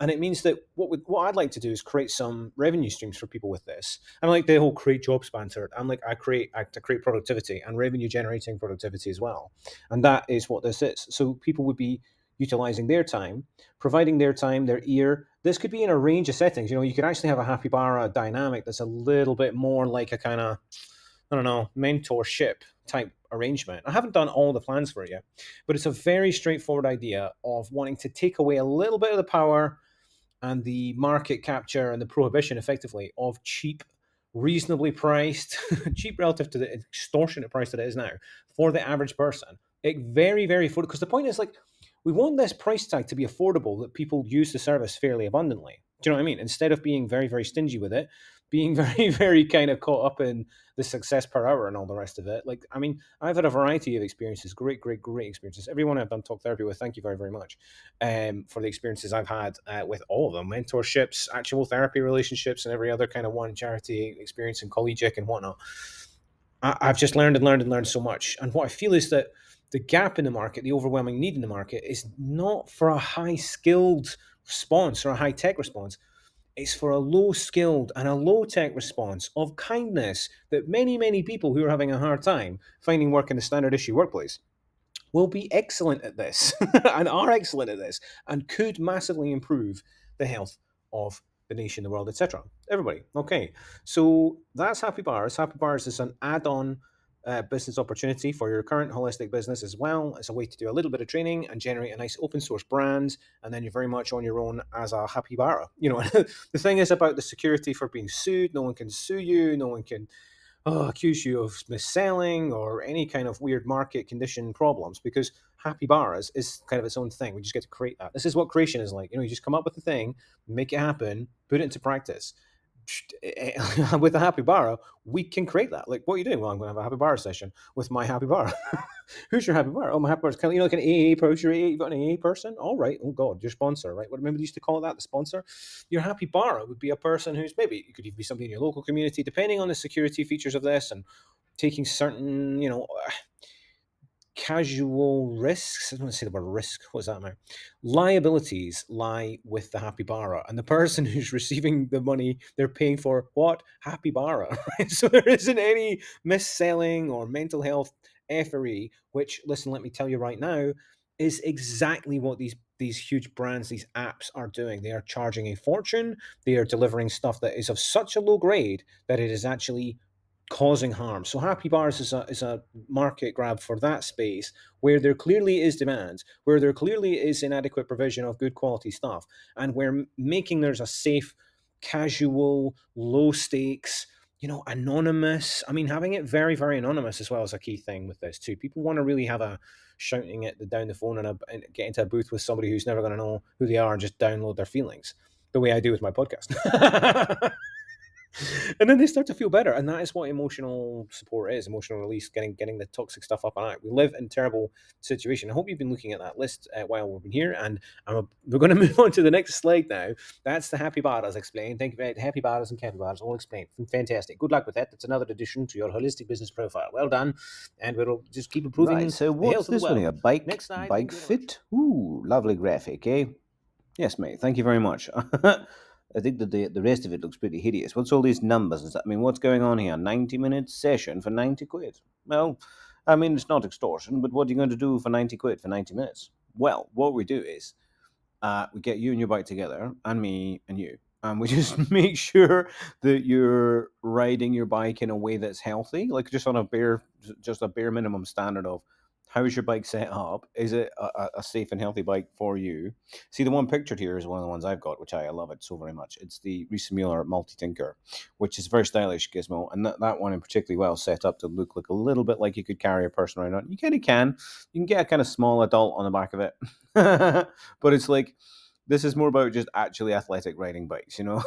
And it means that what I'd like to do is create some revenue streams for people with this. I'm like the whole create jobs banter. I'm like, I to create productivity and revenue generating productivity as well. And that is what this is. So people would be utilizing their time, providing their time, their ear. This could be in a range of settings. You could actually have a happy bar dynamic that's a little bit more like a kind of, I don't know, mentorship type arrangement. I haven't done all the plans for it yet, but it's a very straightforward idea of wanting to take away a little bit of the power and the market capture and the prohibition effectively of cheap, reasonably priced, cheap relative to the extortionate price that it is now for the average person. It very, very affordable. Because the point is, like, we want this price tag to be affordable, that people use the service fairly abundantly. Do you know what I mean? Instead of being very, very stingy with it, being very, very kind of caught up in the success per hour and all the rest of it. Like, I mean, I've had a variety of experiences, great, great, great experiences. Everyone I've done talk therapy with, thank you very, very much for the experiences I've had with all of them, mentorships, actual therapy relationships, and every other kind of one, charity experience and collegiate and whatnot. I've just learned and learned and learned so much. And what I feel is that the gap in the market, the overwhelming need in the market, is not for a high skilled response or a high tech response. It's for a low skilled and a low tech response of kindness that many, many people who are having a hard time finding work in the standard issue workplace will be excellent at this and are excellent at this and could massively improve the health of the nation, the world, etc. Everybody. Okay. So that's Happy Bars. Happy Bars is an add on business opportunity for your current holistic business as well. It's a way to do a little bit of training and generate a nice open source brand. And then you're very much on your own as a happy bar. The thing is about the security for being sued. No one can sue you. No one can accuse you of mis-selling or any kind of weird market condition problems, because happy bars is kind of its own thing. We just get to create that. This is what creation is like. You just come up with a thing, make it happen, put it into practice. With a happy bar, we can create that. Like, what are you doing? Well, I'm going to have a happy bar session with my happy bar. Who's your happy bar? Oh, my happy bar is kind of, like an AA person. You've got an AA person? All right. Oh, God, your sponsor, right? What, remember they used to call it that, the sponsor? Your happy bar would be a person who's, maybe it could even be somebody in your local community, depending on the security features of this and taking certain, casual risks. I don't want to say the word risk. What does that mean? Liabilities lie with the happy barra, and the person who's receiving the money, they're paying for what? Happy barra. Right? So there isn't any mis-selling or mental health effery, which, listen, let me tell you right now, is exactly what these huge brands, these apps are doing. They are charging a fortune. They are delivering stuff that is of such a low grade that it is actually causing harm. So happy bars is a market grab for that space where there clearly is demand, where there clearly is inadequate provision of good quality stuff, and where making there's a safe, casual, low stakes, anonymous. I mean, having it very, very anonymous as well is a key thing with this too. People want to really have a shouting it down the phone and get into a booth with somebody who's never going to know who they are and just download their feelings the way I do with my podcast. And then they start to feel better, and that is what emotional support is, emotional release, getting the toxic stuff up and out. We live in a terrible situation. I hope you've been looking at that list while we've been here, and we're going to move on to the next slide now. That's the happy bars explained. Thank you very happy bars and capybaras all explained. Fantastic. Good luck with that. That's another addition to your holistic business profile. Well done, and we'll just keep improving Right, so the what's health of the this one world. here? Bike, Next slide. bike Thank you very much. fit? Ooh, lovely graphic, eh? Yes, mate. Thank you very much. I think that the rest of it looks pretty hideous. What's all these numbers and stuff? I mean, what's going on here? 90-minute session for 90 quid. Well, I mean, it's not extortion, but what are you going to do for 90 quid for 90 minutes? Well, what we do is we get you and your bike together, and me and you, and we just make sure that you're riding your bike in a way that's healthy, like just a bare minimum standard of how's your bike set up? Is it a safe and healthy bike for you? See, the one pictured here is one of the ones I've got, which I love it so very much. It's the Reese Mueller Multi Tinker, which is a very stylish gizmo, and that one in particularly well set up to look like a little bit like you could carry a person around on. You kind of can. You can get a kind of small adult on the back of it, but it's like this is more about just actually athletic riding bikes, you know?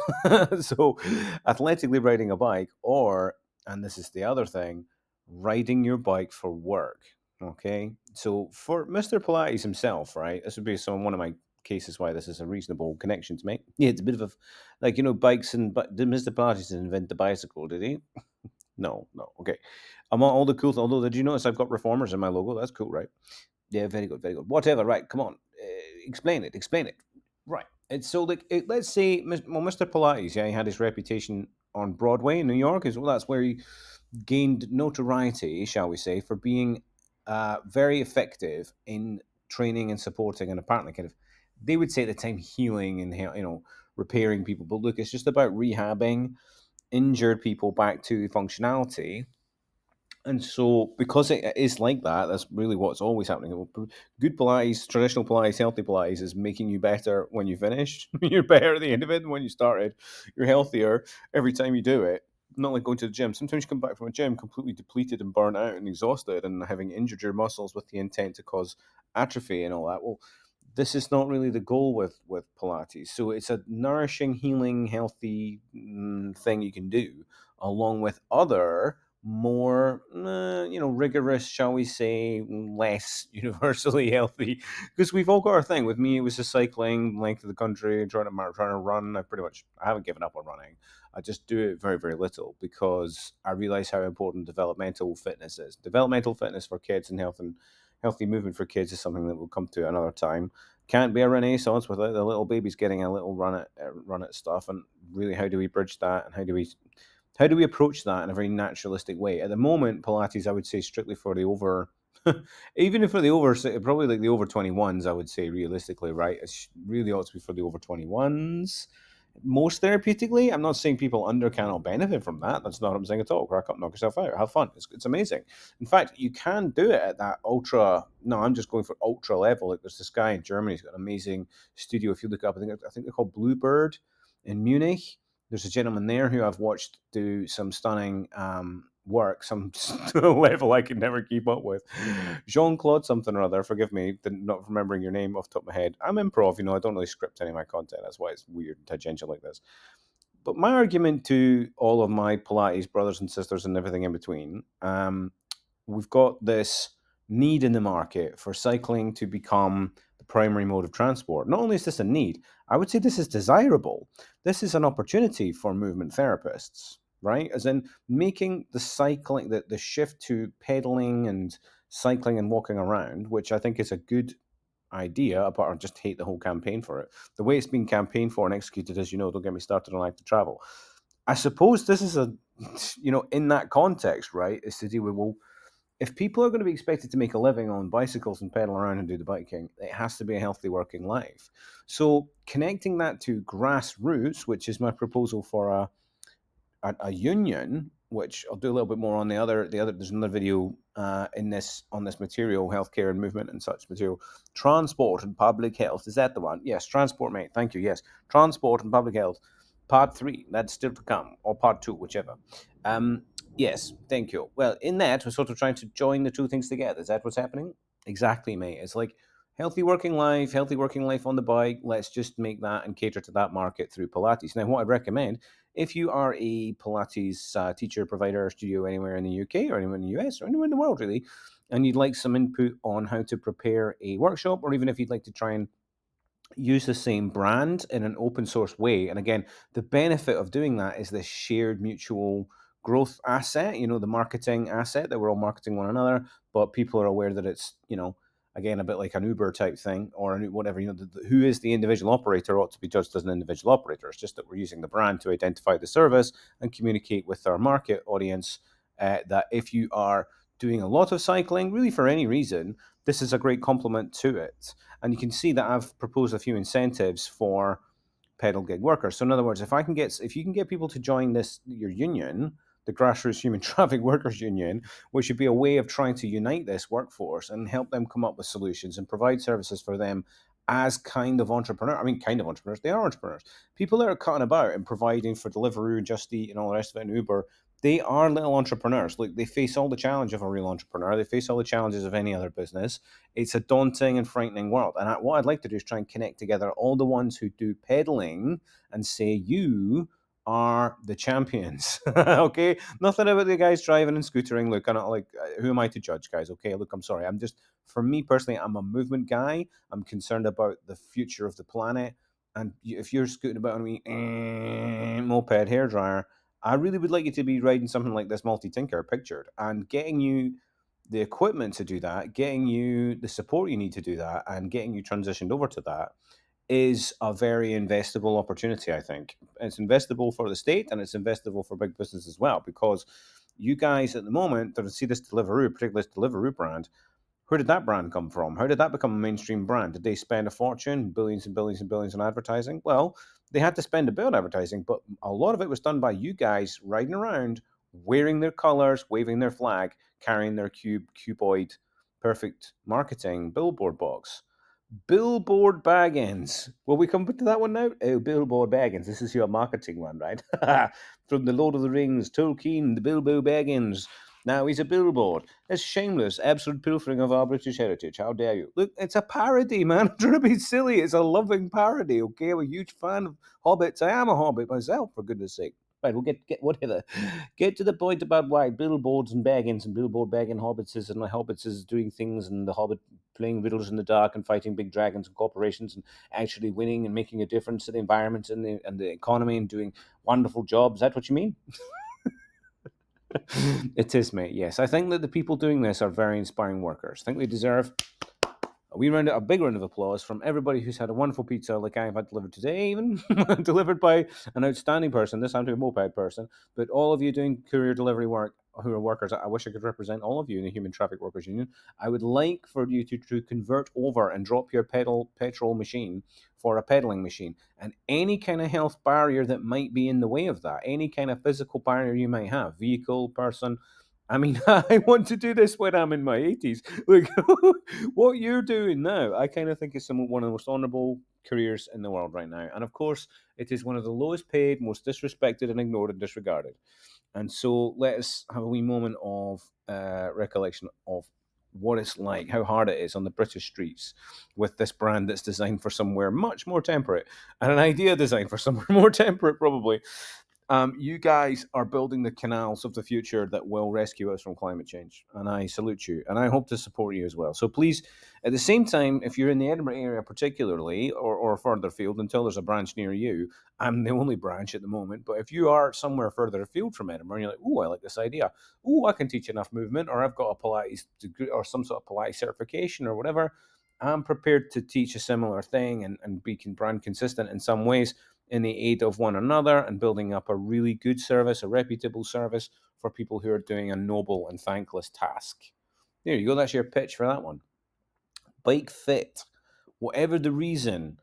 So, athletically riding a bike, or, and this is the other thing, riding your bike for work. Okay. So, for Mr. Pilates himself, right, this would be one of my cases why this is a reasonable connection to make. Yeah, it's a bit of a, like, bikes and, but did Mr. Pilates invent the bicycle? Did he? No, no. Okay. I'm on all the cool, although, did you notice I've got reformers in my logo? That's cool, right? Yeah, very good, very good. Whatever, right? Come on, explain it. Explain it. Right. It's so like let's say, well, Mr. Pilates, yeah, he had his reputation on Broadway in New York as well. That's where he gained notoriety, shall we say, for being very effective in training and supporting, and apparently, kind of, they would say at the time, healing and repairing people. But look, it's just about rehabbing injured people back to functionality. And so, because it is like that, that's really what's always happening. Good Pilates, traditional Pilates, healthy Pilates is making you better when you finish. You're better at the end of it than when you started. You're healthier every time you do it. Not like going to the gym. Sometimes you come back from a gym completely depleted and burnt out and exhausted and having injured your muscles with the intent to cause atrophy and all that. Well, this is not really the goal with Pilates. So it's a nourishing, healing, healthy thing you can do, along with other more rigorous, shall we say, less universally healthy, because we've all got our thing. With me, it was the cycling, length of the country, trying to run. I haven't given up on running. I just do it very, very little, because I realize how important developmental fitness is. Developmental fitness for kids and healthy movement for kids is something that we'll come to another time. Can't be a renaissance without the little babies getting a little run at stuff. And really, how do we bridge that, and how do we approach that in a very naturalistic way? At the moment, Pilates, I would say, strictly for the over, even if for the over, probably like the over 21s, I would say, realistically, right? It really ought to be for the over 21s. Most therapeutically, I'm not saying people under cannot benefit from that. That's not what I'm saying at all. Crack up, knock yourself out, have fun. It's amazing. In fact, you can do it at that ultra. No, I'm just going for ultra level. Like, there's this guy in Germany. He's got an amazing studio. If you look up, I think they're called Bluebird in Munich. There's a gentleman there who I've watched do some stunning work, some level I can never keep up with. Jean Claude something or other. Forgive me, not remembering your name off the top of my head. I'm improv, I don't really script any of my content. That's why it's weird and tangential like this. But my argument to all of my Pilates brothers and sisters and everything in between, we've got this need in the market for cycling to become the primary mode of transport. Not only is this a need, I would say this is desirable. This is an opportunity for movement therapists. right? As in making the cycling, the shift to pedaling and cycling and walking around, which I think is a good idea, but I just hate the whole campaign for it. The way it's been campaigned for and executed, as you know, don't get me started on active travel. I suppose this is a, in that context, right, is to deal with, well, if people are going to be expected to make a living on bicycles and pedal around and do the biking, it has to be a healthy working life. So connecting that to grassroots, which is my proposal for a union, which I'll do a little bit more on the other. There's another video in this on this material, healthcare and movement and such material. Transport and public health, is that the one? Yes, transport, mate. Thank you. Yes, transport and public health. Part three, that's still to come, or part two, whichever. Um, yes, thank you. Well, in that we're sort of trying to join the two things together. Is that what's happening? Exactly, mate. It's like healthy working life on the bike. Let's just make that and cater to that market through Pilates. Now, what I'd recommend, if you are a Pilates teacher, provider, studio anywhere in the UK or anywhere in the US or anywhere in the world, really, and you'd like some input on how to prepare a workshop, or even if you'd like to try and use the same brand in an open source way. And again, the benefit of doing that is this shared mutual growth asset, the marketing asset that we're all marketing one another, but people are aware that it's, again, a bit like an Uber type thing or whatever, who is the individual operator ought to be judged as an individual operator. It's just that we're using the brand to identify the service and communicate with our market audience that if you are doing a lot of cycling, really for any reason, this is a great complement to it. And you can see that I've proposed a few incentives for pedal gig workers. So in other words, if you can get people to join your union, the Grassroots Human Traffic Workers Union, which would be a way of trying to unite this workforce and help them come up with solutions and provide services for them as kind of entrepreneurs. I mean, kind of entrepreneurs. They are entrepreneurs. People that are cutting about and providing for Deliveroo, Just Eat, and all the rest of it, and Uber, they are little entrepreneurs. Like, they face all the challenge of a real entrepreneur. They face all the challenges of any other business. It's a daunting and frightening world. And what I'd like to do is try and connect together all the ones who do pedaling and say, you are the champions. Okay, nothing about the guys driving and scootering. Look, I'm not like, who am I to judge, guys? Okay, look, I'm sorry. I'm just, for me personally, I'm a movement guy. I'm concerned about the future of the planet. And if you're scooting about on me moped hairdryer, I really would like you to be riding something like this multi tinker pictured and getting you the equipment to do that, getting you the support you need to do that, and getting you transitioned over to that is a very investable opportunity, I think. It's investable for the state and it's investable for big business as well, because you guys at the moment that see this Deliveroo, particularly this Deliveroo brand, where did that brand come from? How did that become a mainstream brand? Did they spend a fortune, billions and billions and billions on advertising? Well, they had to spend a bit on advertising, but a lot of it was done by you guys riding around, wearing their colors, waving their flag, carrying their cuboid, perfect marketing billboard box. Billboard Baggins. Will we come to that one now? Oh, Billboard Baggins. This is your marketing one, right? From the Lord of the Rings, Tolkien, the Bilbo Baggins. Now he's a billboard. It's shameless, absolute pilfering of our British heritage. How dare you? Look, it's a parody, man. I'm trying to be silly. It's a loving parody, okay? I'm a huge fan of Hobbits. I am a Hobbit myself, for goodness sake. Right, we'll get whatever. Get to the point about why billboards and baggins and billboard bagging hobbits and the hobbits is doing things and the hobbit playing riddles in the dark and fighting big dragons and corporations and actually winning and making a difference to the environment and the economy and doing wonderful jobs. Is that what you mean? It is, mate. Yes, I think that the people doing this are very inspiring workers. I think they deserve a big round of applause from everybody who's had a wonderful pizza like I've had delivered today, even delivered by an outstanding person, this time to a moped person. But all of you doing courier delivery work who are workers, I wish I could represent all of you in the Human Traffic Workers Union. I would like for you to convert over and drop your petrol machine for a pedaling machine. And any kind of health barrier that might be in the way of that, any kind of physical barrier you might have, vehicle, person, I mean, I want to do this when I'm in my 80s. Like, what you're doing now, I kind of think is one of the most honourable careers in the world right now. And of course, it is one of the lowest paid, most disrespected and ignored and disregarded. And so let us have a wee moment of recollection of what it's like, how hard it is on the British streets with this brand that's designed for somewhere much more temperate and an idea designed for somewhere more temperate, probably. You guys are building the canals of the future that will rescue us from climate change, and I salute you, and I hope to support you as well. So please, at the same time, if you're in the Edinburgh area particularly, or further afield, until there's a branch near you, I'm the only branch at the moment. But if you are somewhere further afield from Edinburgh, and you're like, "Oh, I like this idea. Oh, I can teach enough movement, or I've got a Pilates degree, or some sort of Pilates certification, or whatever." I'm prepared to teach a similar thing and be brand consistent in some ways in the aid of one another and building up a really good service, a reputable service for people who are doing a noble and thankless task. There you go. That's your pitch for that one. Bike fit. Whatever the reason,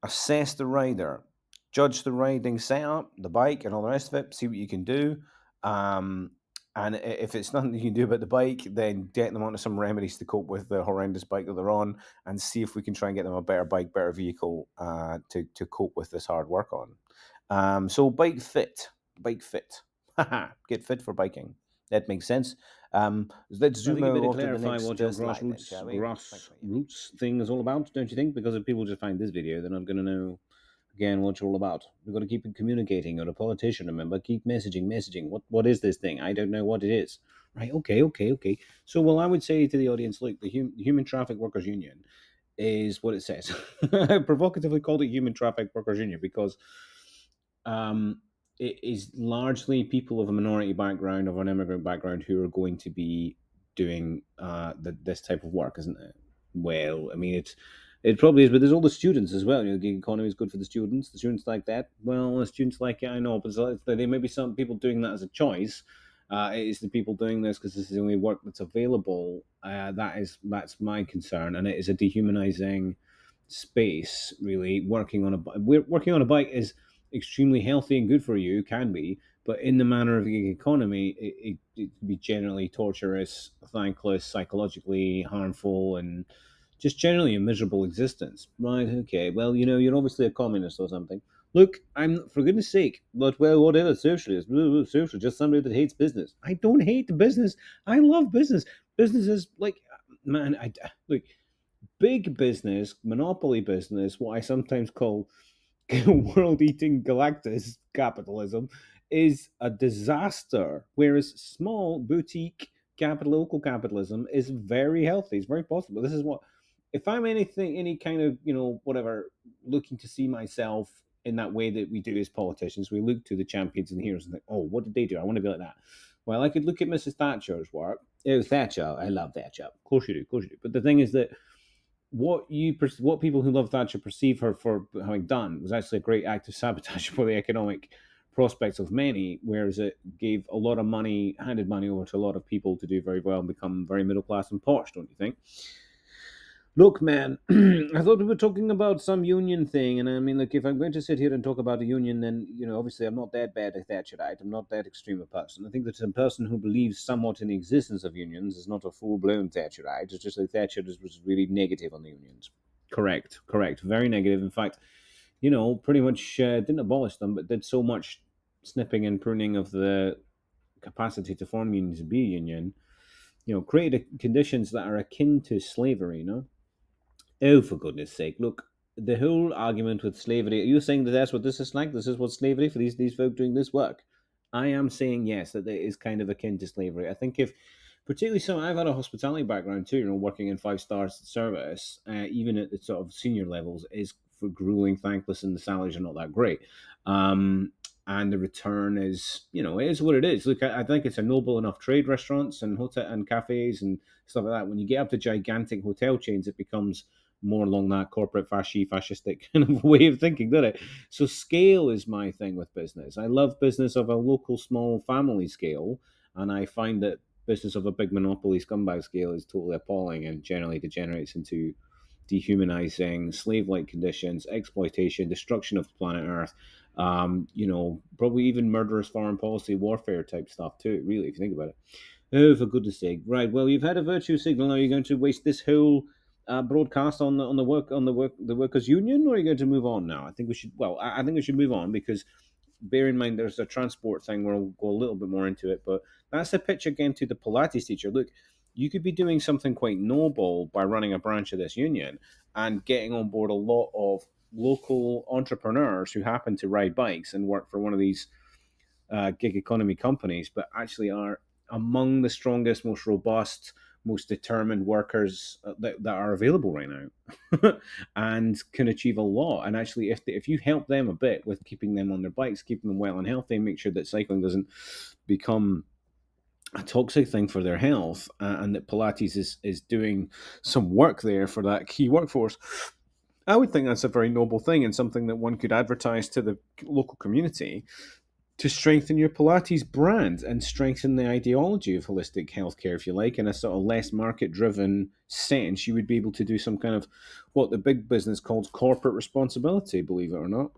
assess the rider, judge the riding setup, the bike, and all the rest of it. See what you can do. Um, and if it's nothing you can do about the bike, then get them onto some remedies to cope with the horrendous bike that they're on, and see if we can try and get them a better bike, better vehicle to cope with this hard work on. So bike fit, get fit for biking. That makes sense. Let's I think zoom you better out to the clarify next what your slide then, shall we? Thanks, mate. grassroots thing is all about, don't you think? Because if people just find this video, they're not going to know again what you're all about. We've got to keep communicating. You're a politician, remember? Keep messaging. What is this thing? I don't know what it is. Right? Okay. So, well, I would say to the audience, look, the Human Traffic Workers Union is what it says. I provocatively called it Human Traffic Workers Union because it is largely people of a minority background, of an immigrant background, who are going to be doing this type of work, isn't it? Well, I mean, it probably is, but there's all the students as well. You know, the gig economy is good for the students. The students like that. Well, the students like it, I know, but there may be some people doing that as a choice. It is the people doing this because this is the only work that's available. That's my concern, and it is a dehumanizing space. Really, working on a bike is extremely healthy and good for you, can be, but in the manner of the gig economy, it can be generally torturous, thankless, psychologically harmful, and just generally a miserable existence. Right? Okay. Well, you know, you're obviously a communist or something. Look, I'm for goodness sake, but well, whatever socialist, social, just somebody that hates business. I don't hate the business. I love business. Business is like, man, I look, big business, monopoly business, what I sometimes call world eating Galactus capitalism, is a disaster, whereas small boutique local capitalism is very healthy. It's very possible. This is what, if I'm anything, any kind of, you know, whatever, looking to see myself in that way that we do as politicians, we look to the champions and heroes and think, oh, what did they do? I want to be like that. Well, I could look at Mrs. Thatcher's work. Oh, Thatcher, I love Thatcher. Of course you do, of course you do. But the thing is that what people who love Thatcher perceive her for having done was actually a great act of sabotage for the economic prospects of many, whereas it gave a lot of money, handed money over to a lot of people to do very well and become very middle class and posh, don't you think? Look, man, I thought we were talking about some union thing, and I mean, like, if I'm going to sit here and talk about a union, then you know, obviously, I'm not that bad a Thatcherite. I'm not that extreme a person. I think that a person who believes somewhat in the existence of unions is not a full-blown Thatcherite. It's just like Thatcher was really negative on the unions. Correct, very negative. In fact, you know, pretty much didn't abolish them, but did so much snipping and pruning of the capacity to form unions and be a union. You know, created conditions that are akin to slavery. You know. Oh, for goodness sake. Look, the whole argument with slavery, are you saying that that's what this is like? This is what slavery for these folk doing this work? I am saying yes, that it is kind of akin to slavery. I think if, particularly so, I've had a hospitality background too, you know, working in five-star service, even at the sort of senior levels, is for grueling, thankless, and the salaries are not that great. And the return is, you know, it is what it is. Look, I think it's a noble enough trade, restaurants and hotel and cafes and stuff like that. When you get up to gigantic hotel chains, it becomes more along that corporate fascistic kind of way of thinking, doesn't it? So scale is my thing with business. I love business of a local small family scale, and I find that business of a big monopoly scumbag scale is totally appalling and generally degenerates into dehumanizing, slave-like conditions, exploitation, destruction of planet Earth. You know, probably even murderous foreign policy warfare type stuff too. Really, if you think about it. Oh, for goodness sake! Right. Well, you've had a virtue signal. Are you going to waste this whole broadcast on the workers' union, or are you going to move on now? I think we should. Well, I think we should move on because bear in mind there's a transport thing where we'll go a little bit more into it. But that's the pitch again to the Pilates teacher. Look, you could be doing something quite noble by running a branch of this union and getting on board a lot of local entrepreneurs who happen to ride bikes and work for one of these gig economy companies, but actually are among the strongest, most robust, most determined workers that are available right now, and can achieve a lot. And actually, if you help them a bit with keeping them on their bikes, keeping them well and healthy, make sure that cycling doesn't become a toxic thing for their health, and that Pilates is doing some work there for that key workforce. I would think that's a very noble thing and something that one could advertise to the local community to strengthen your Pilates brand and strengthen the ideology of holistic healthcare, if you like, in a sort of less market driven sense. You would be able to do some kind of what the big business calls corporate responsibility, believe it or not.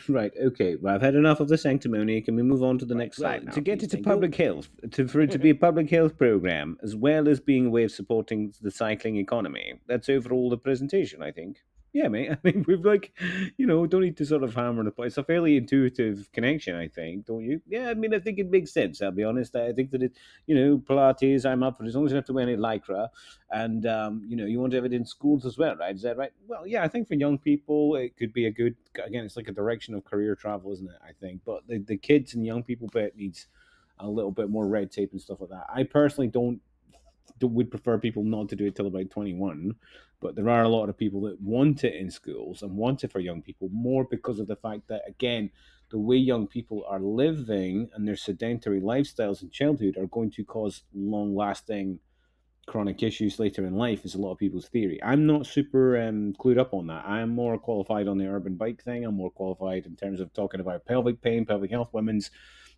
Right, okay, well, I've had enough of the sanctimony. Can we move on to the next slide now? To get please, it to thank you. public health, for it to be a public health program, as well as being a way of supporting the cycling economy, that's overall the presentation, I think. Yeah, mate. I mean, we've like, don't need to sort of hammer the point. It's a fairly intuitive connection, I think, don't you? Yeah, I mean, I think it makes sense. I'll be honest. I think that Pilates. I'm up for it as long as you don't have to wear any lycra, and you want to have it in schools as well, right? Is that right? Well, yeah, I think for young people, it could be a good. Again, it's like a direction of career travel, isn't it? I think, but the kids and young people bit needs a little bit more red tape and stuff like that. I personally would prefer people not to do it till about 21, but there are a lot of people that want it in schools and want it for young people more because of the fact that, again, the way young people are living and their sedentary lifestyles in childhood are going to cause long lasting chronic issues later in life, is a lot of people's theory. I'm not super clued up on that. I'm more qualified on the urban bike thing. I'm more qualified in terms of talking about pelvic pain, pelvic health, women's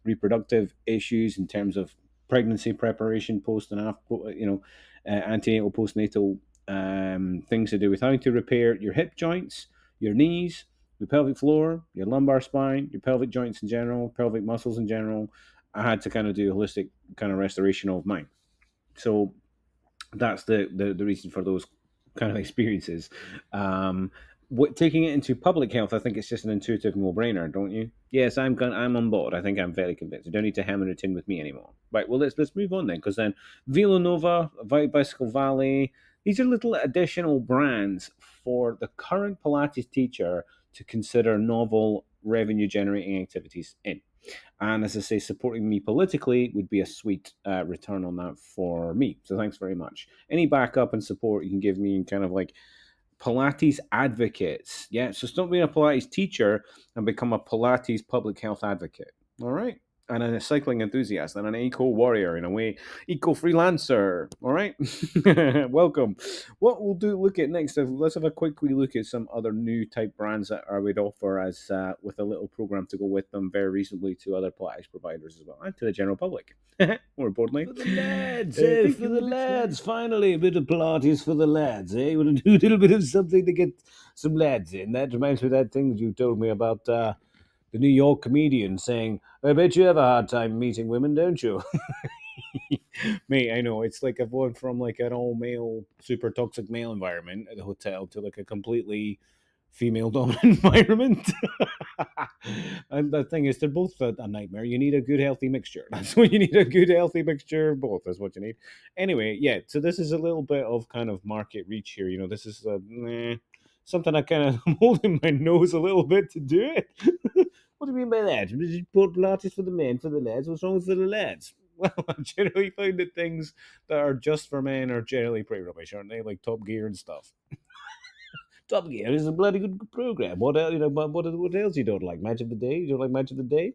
reproductive issues, in terms of pregnancy preparation, post and after, antenatal, postnatal things to do with how to repair your hip joints, your knees, your pelvic floor, your lumbar spine, your pelvic joints in general, pelvic muscles in general. I had to kind of do a holistic kind of restoration of mine. So that's the reason for those kind of experiences. Taking it into public health, I think it's just an intuitive no-brainer, don't you? Yes, I'm on board. I think I'm very convinced. You don't need to hammer it in with me anymore. Right. Well, let's move on then, because then Villanova, Bicycle Valley, these are little additional brands for the current Pilates teacher to consider novel revenue generating activities in. And as I say, supporting me politically would be a sweet return on that for me. So thanks very much. Any backup and support you can give me in kind of like Pilates advocates. Yeah, so stop being a Pilates teacher and become a Pilates public health advocate. All right. And a cycling enthusiast and an eco warrior in a way, eco freelancer. All right. Welcome. What we'll look at next, let's have a quick look at some other new type brands that I would offer as with a little program to go with them very reasonably to other Pilates providers as well and to the general public. More importantly, For the lads, thank for you the very much, lads. Finally, a bit of Pilates for the lads, eh? Want to do a little bit of something to get some lads in. That reminds me of that thing that you told me about the New York comedian saying, I bet you have a hard time meeting women, don't you? Mate, I know it's like I've gone from like an all male, super toxic male environment at the hotel to like a completely female dominant environment. And the thing is, they're both a nightmare. You need a good, healthy mixture. That's what you need, a good, healthy mixture of both. That's what you need. Anyway, yeah, so this is a little bit of kind of market reach here. This is something I kind of am holding my nose a little bit to do it. What do you mean by that? Did you put Pilates for the men, for the lads? What's wrong with the lads? Well, I generally find that things that are just for men are generally pretty rubbish, aren't they? Like Top Gear and stuff. Top Gear is a bloody good program. What else? What else you don't like? Match of the day? You don't like Match of the Day?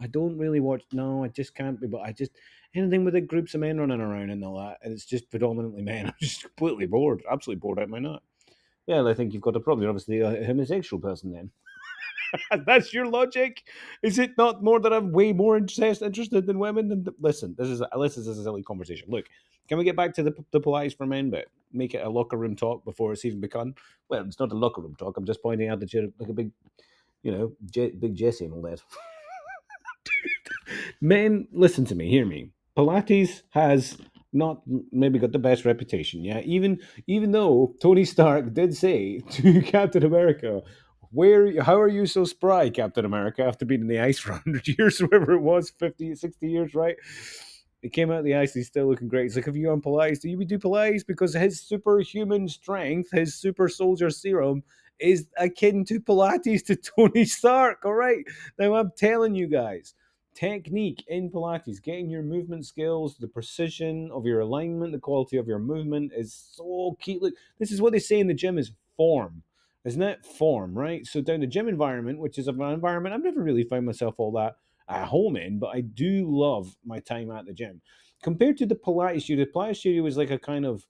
I don't really watch. No, I just can't be. But I just anything with the groups of men running around and all that, and it's just predominantly men. I'm just completely bored, absolutely bored out of my nut. Well, I think you've got a problem. You're obviously a homosexual person then. That's your logic? Is it not more that I'm way more interested in women than listen? This is a silly conversation. Look, can we get back to the Pilates for men bit? Make it a locker room talk before it's even begun. Well, it's not a locker room talk. I'm just pointing out that you're like a big, big Jesse and all that. Men, listen to me, hear me. Pilates has not maybe got the best reputation. Yeah, even though Tony Stark did say to Captain America, how are you so spry, Captain America, after being in the ice for 100 years, whatever it was, 50, 60 years, right? He came out of the ice, he's still looking great. He's like, have you on Pilates? Do you do Pilates? Because his superhuman strength, his super soldier serum, is akin to Pilates to Tony Stark. All right. Now, I'm telling you guys, technique in Pilates, getting your movement skills, the precision of your alignment, the quality of your movement is so key. Look, this is what they say in the gym is form. Isn't it? Form, right? So down the gym environment, which is an environment I've never really found myself all that at home in, but I do love my time at the gym. Compared to the Pilates studio is like a kind of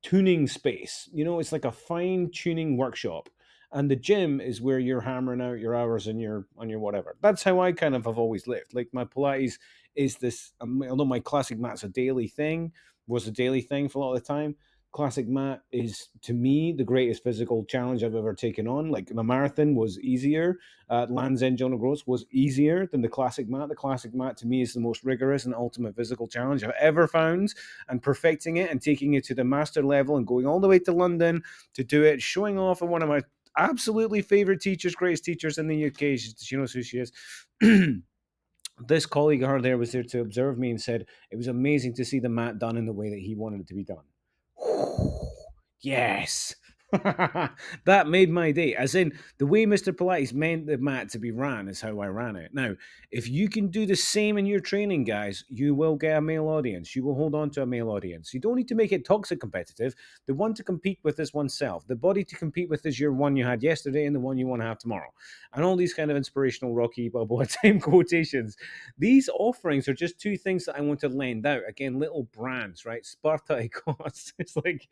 tuning space. It's like a fine tuning workshop. And the gym is where you're hammering out your hours and your on your whatever. That's how I kind of have always lived. Like my Pilates is this, although my classic mat's a daily thing, was a daily thing for a lot of the time. Classic mat is to me the greatest physical challenge I've ever taken on. Like my marathon was easier. Land's End John O'Groats was easier than the classic mat. The classic mat to me is the most rigorous and ultimate physical challenge I've ever found, and perfecting it and taking it to the master level and going all the way to London to do it, showing off of one of my absolutely favorite teachers, greatest teachers in the UK. She knows who she is. This colleague of her there was there to observe me and said it was amazing to see the mat done in the way that he wanted it to be done. Yes. That made my day. As in, the way Mr. Pilates meant the mat to be ran is how I ran it. Now, if you can do the same in your training, guys, you will get a male audience. You will hold on to a male audience. You don't need to make it toxic competitive. The one to compete with is oneself. The body to compete with is your one you had yesterday and the one you want to have tomorrow. And all these kind of inspirational Rocky Balboa time quotations. These offerings are just two things that I want to lend out. Again, little brands, right? Sparta Icos. It's like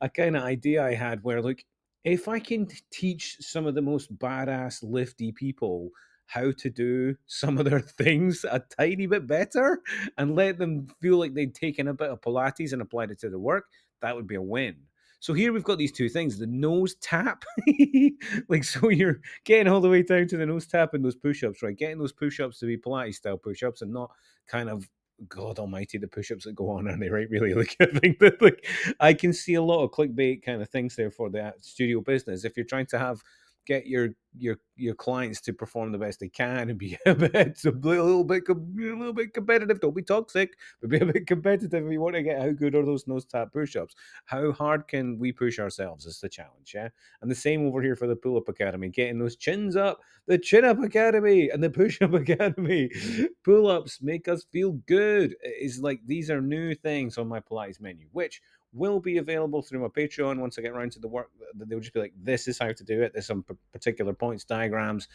a kind of idea I had where, look, if I can teach some of the most badass lifty people how to do some of their things a tiny bit better and let them feel like they'd taken a bit of Pilates and applied it to their work, that would be a win. So here we've got these two things, the nose tap. Like, so you're getting all the way down to the nose tap and those push-ups, right? Getting those push-ups to be Pilates style push-ups and not kind of, God almighty, the push-ups that go on, aren't they, right? Really, like, I think that, like, I can see a lot of clickbait kind of things there for the studio business. If you're trying to get your clients to perform the best they can and be a little bit competitive. Don't be toxic, but be a bit competitive if you want to get how good are those nose tap push-ups. How hard can we push ourselves is the challenge, yeah. And the same over here for the pull-up academy, getting those chins up, the chin-up academy and the push-up academy. Pull-ups make us feel good. It's like these are new things on my Pilates menu, which will be available through my Patreon once I get around to the work. They'll just be like, this is how to do it. There's some particular points, diagrams,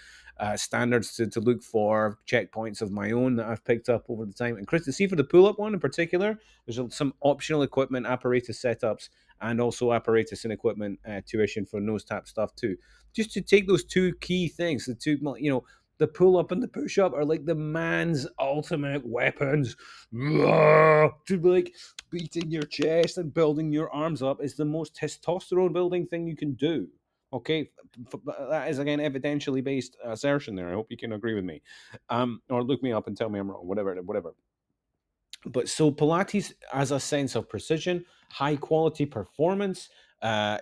standards to look for, checkpoints of my own that I've picked up over the time. And Chris, to see for the pull-up one in particular, there's some optional equipment, apparatus setups, and also apparatus and equipment tuition for nose tap stuff too. Just to take those two key things, the two, the pull up and the push up are like the man's ultimate weapons. To be like beating your chest and building your arms up is the most testosterone building thing you can do. Okay, that is again evidentially based assertion there. I hope you can agree with me, or look me up and tell me I'm wrong. Whatever. But so Pilates as a sense of precision, high quality performance,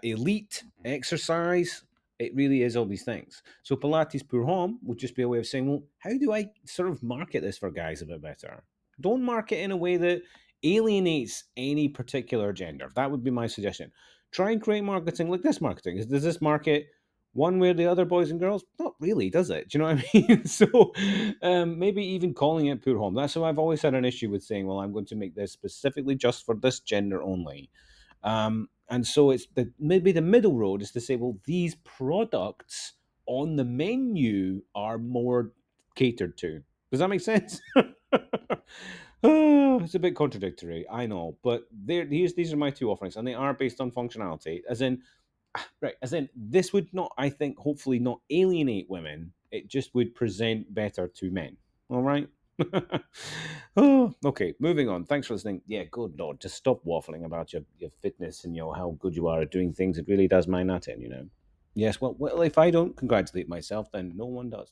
elite exercise. It really is all these things. So Pilates pour homme would just be a way of saying, well, how do I sort of market this for guys a bit better? Don't market in a way that alienates any particular gender. That would be my suggestion. Try and create marketing like this marketing. Does this market one way or the other, boys and girls? Not really, does it? Do you know what I mean? So maybe even calling it pure home. That's how I've always had an issue with saying, well, I'm going to make this specifically just for this gender only. And so it's maybe the middle road is to say, well, these products on the menu are more catered to. Does that make sense? Oh, it's a bit contradictory, I know, but these are my two offerings, and they are based on functionality. As in, right, as in, this would not, I think, hopefully not alienate women. It just would present better to men. All right. Oh, okay. Moving on. Thanks for listening. Yeah, good lord, just stop waffling about your fitness and how good you are at doing things. It really does mind that in. Yes. Well, if I don't congratulate myself, then no one does.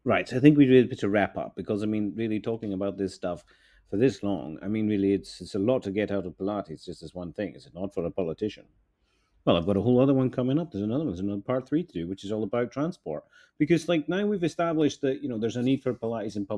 Right. So I think we really put a wrap up because I mean, really talking about this stuff for this long. I mean, really, it's a lot to get out of Pilates. Just as one thing, is it not for a politician? Well, I've got a whole other one coming up. There's another one. There's another part three to do, which is all about transport. Because like now we've established that there's a need for Pilates in public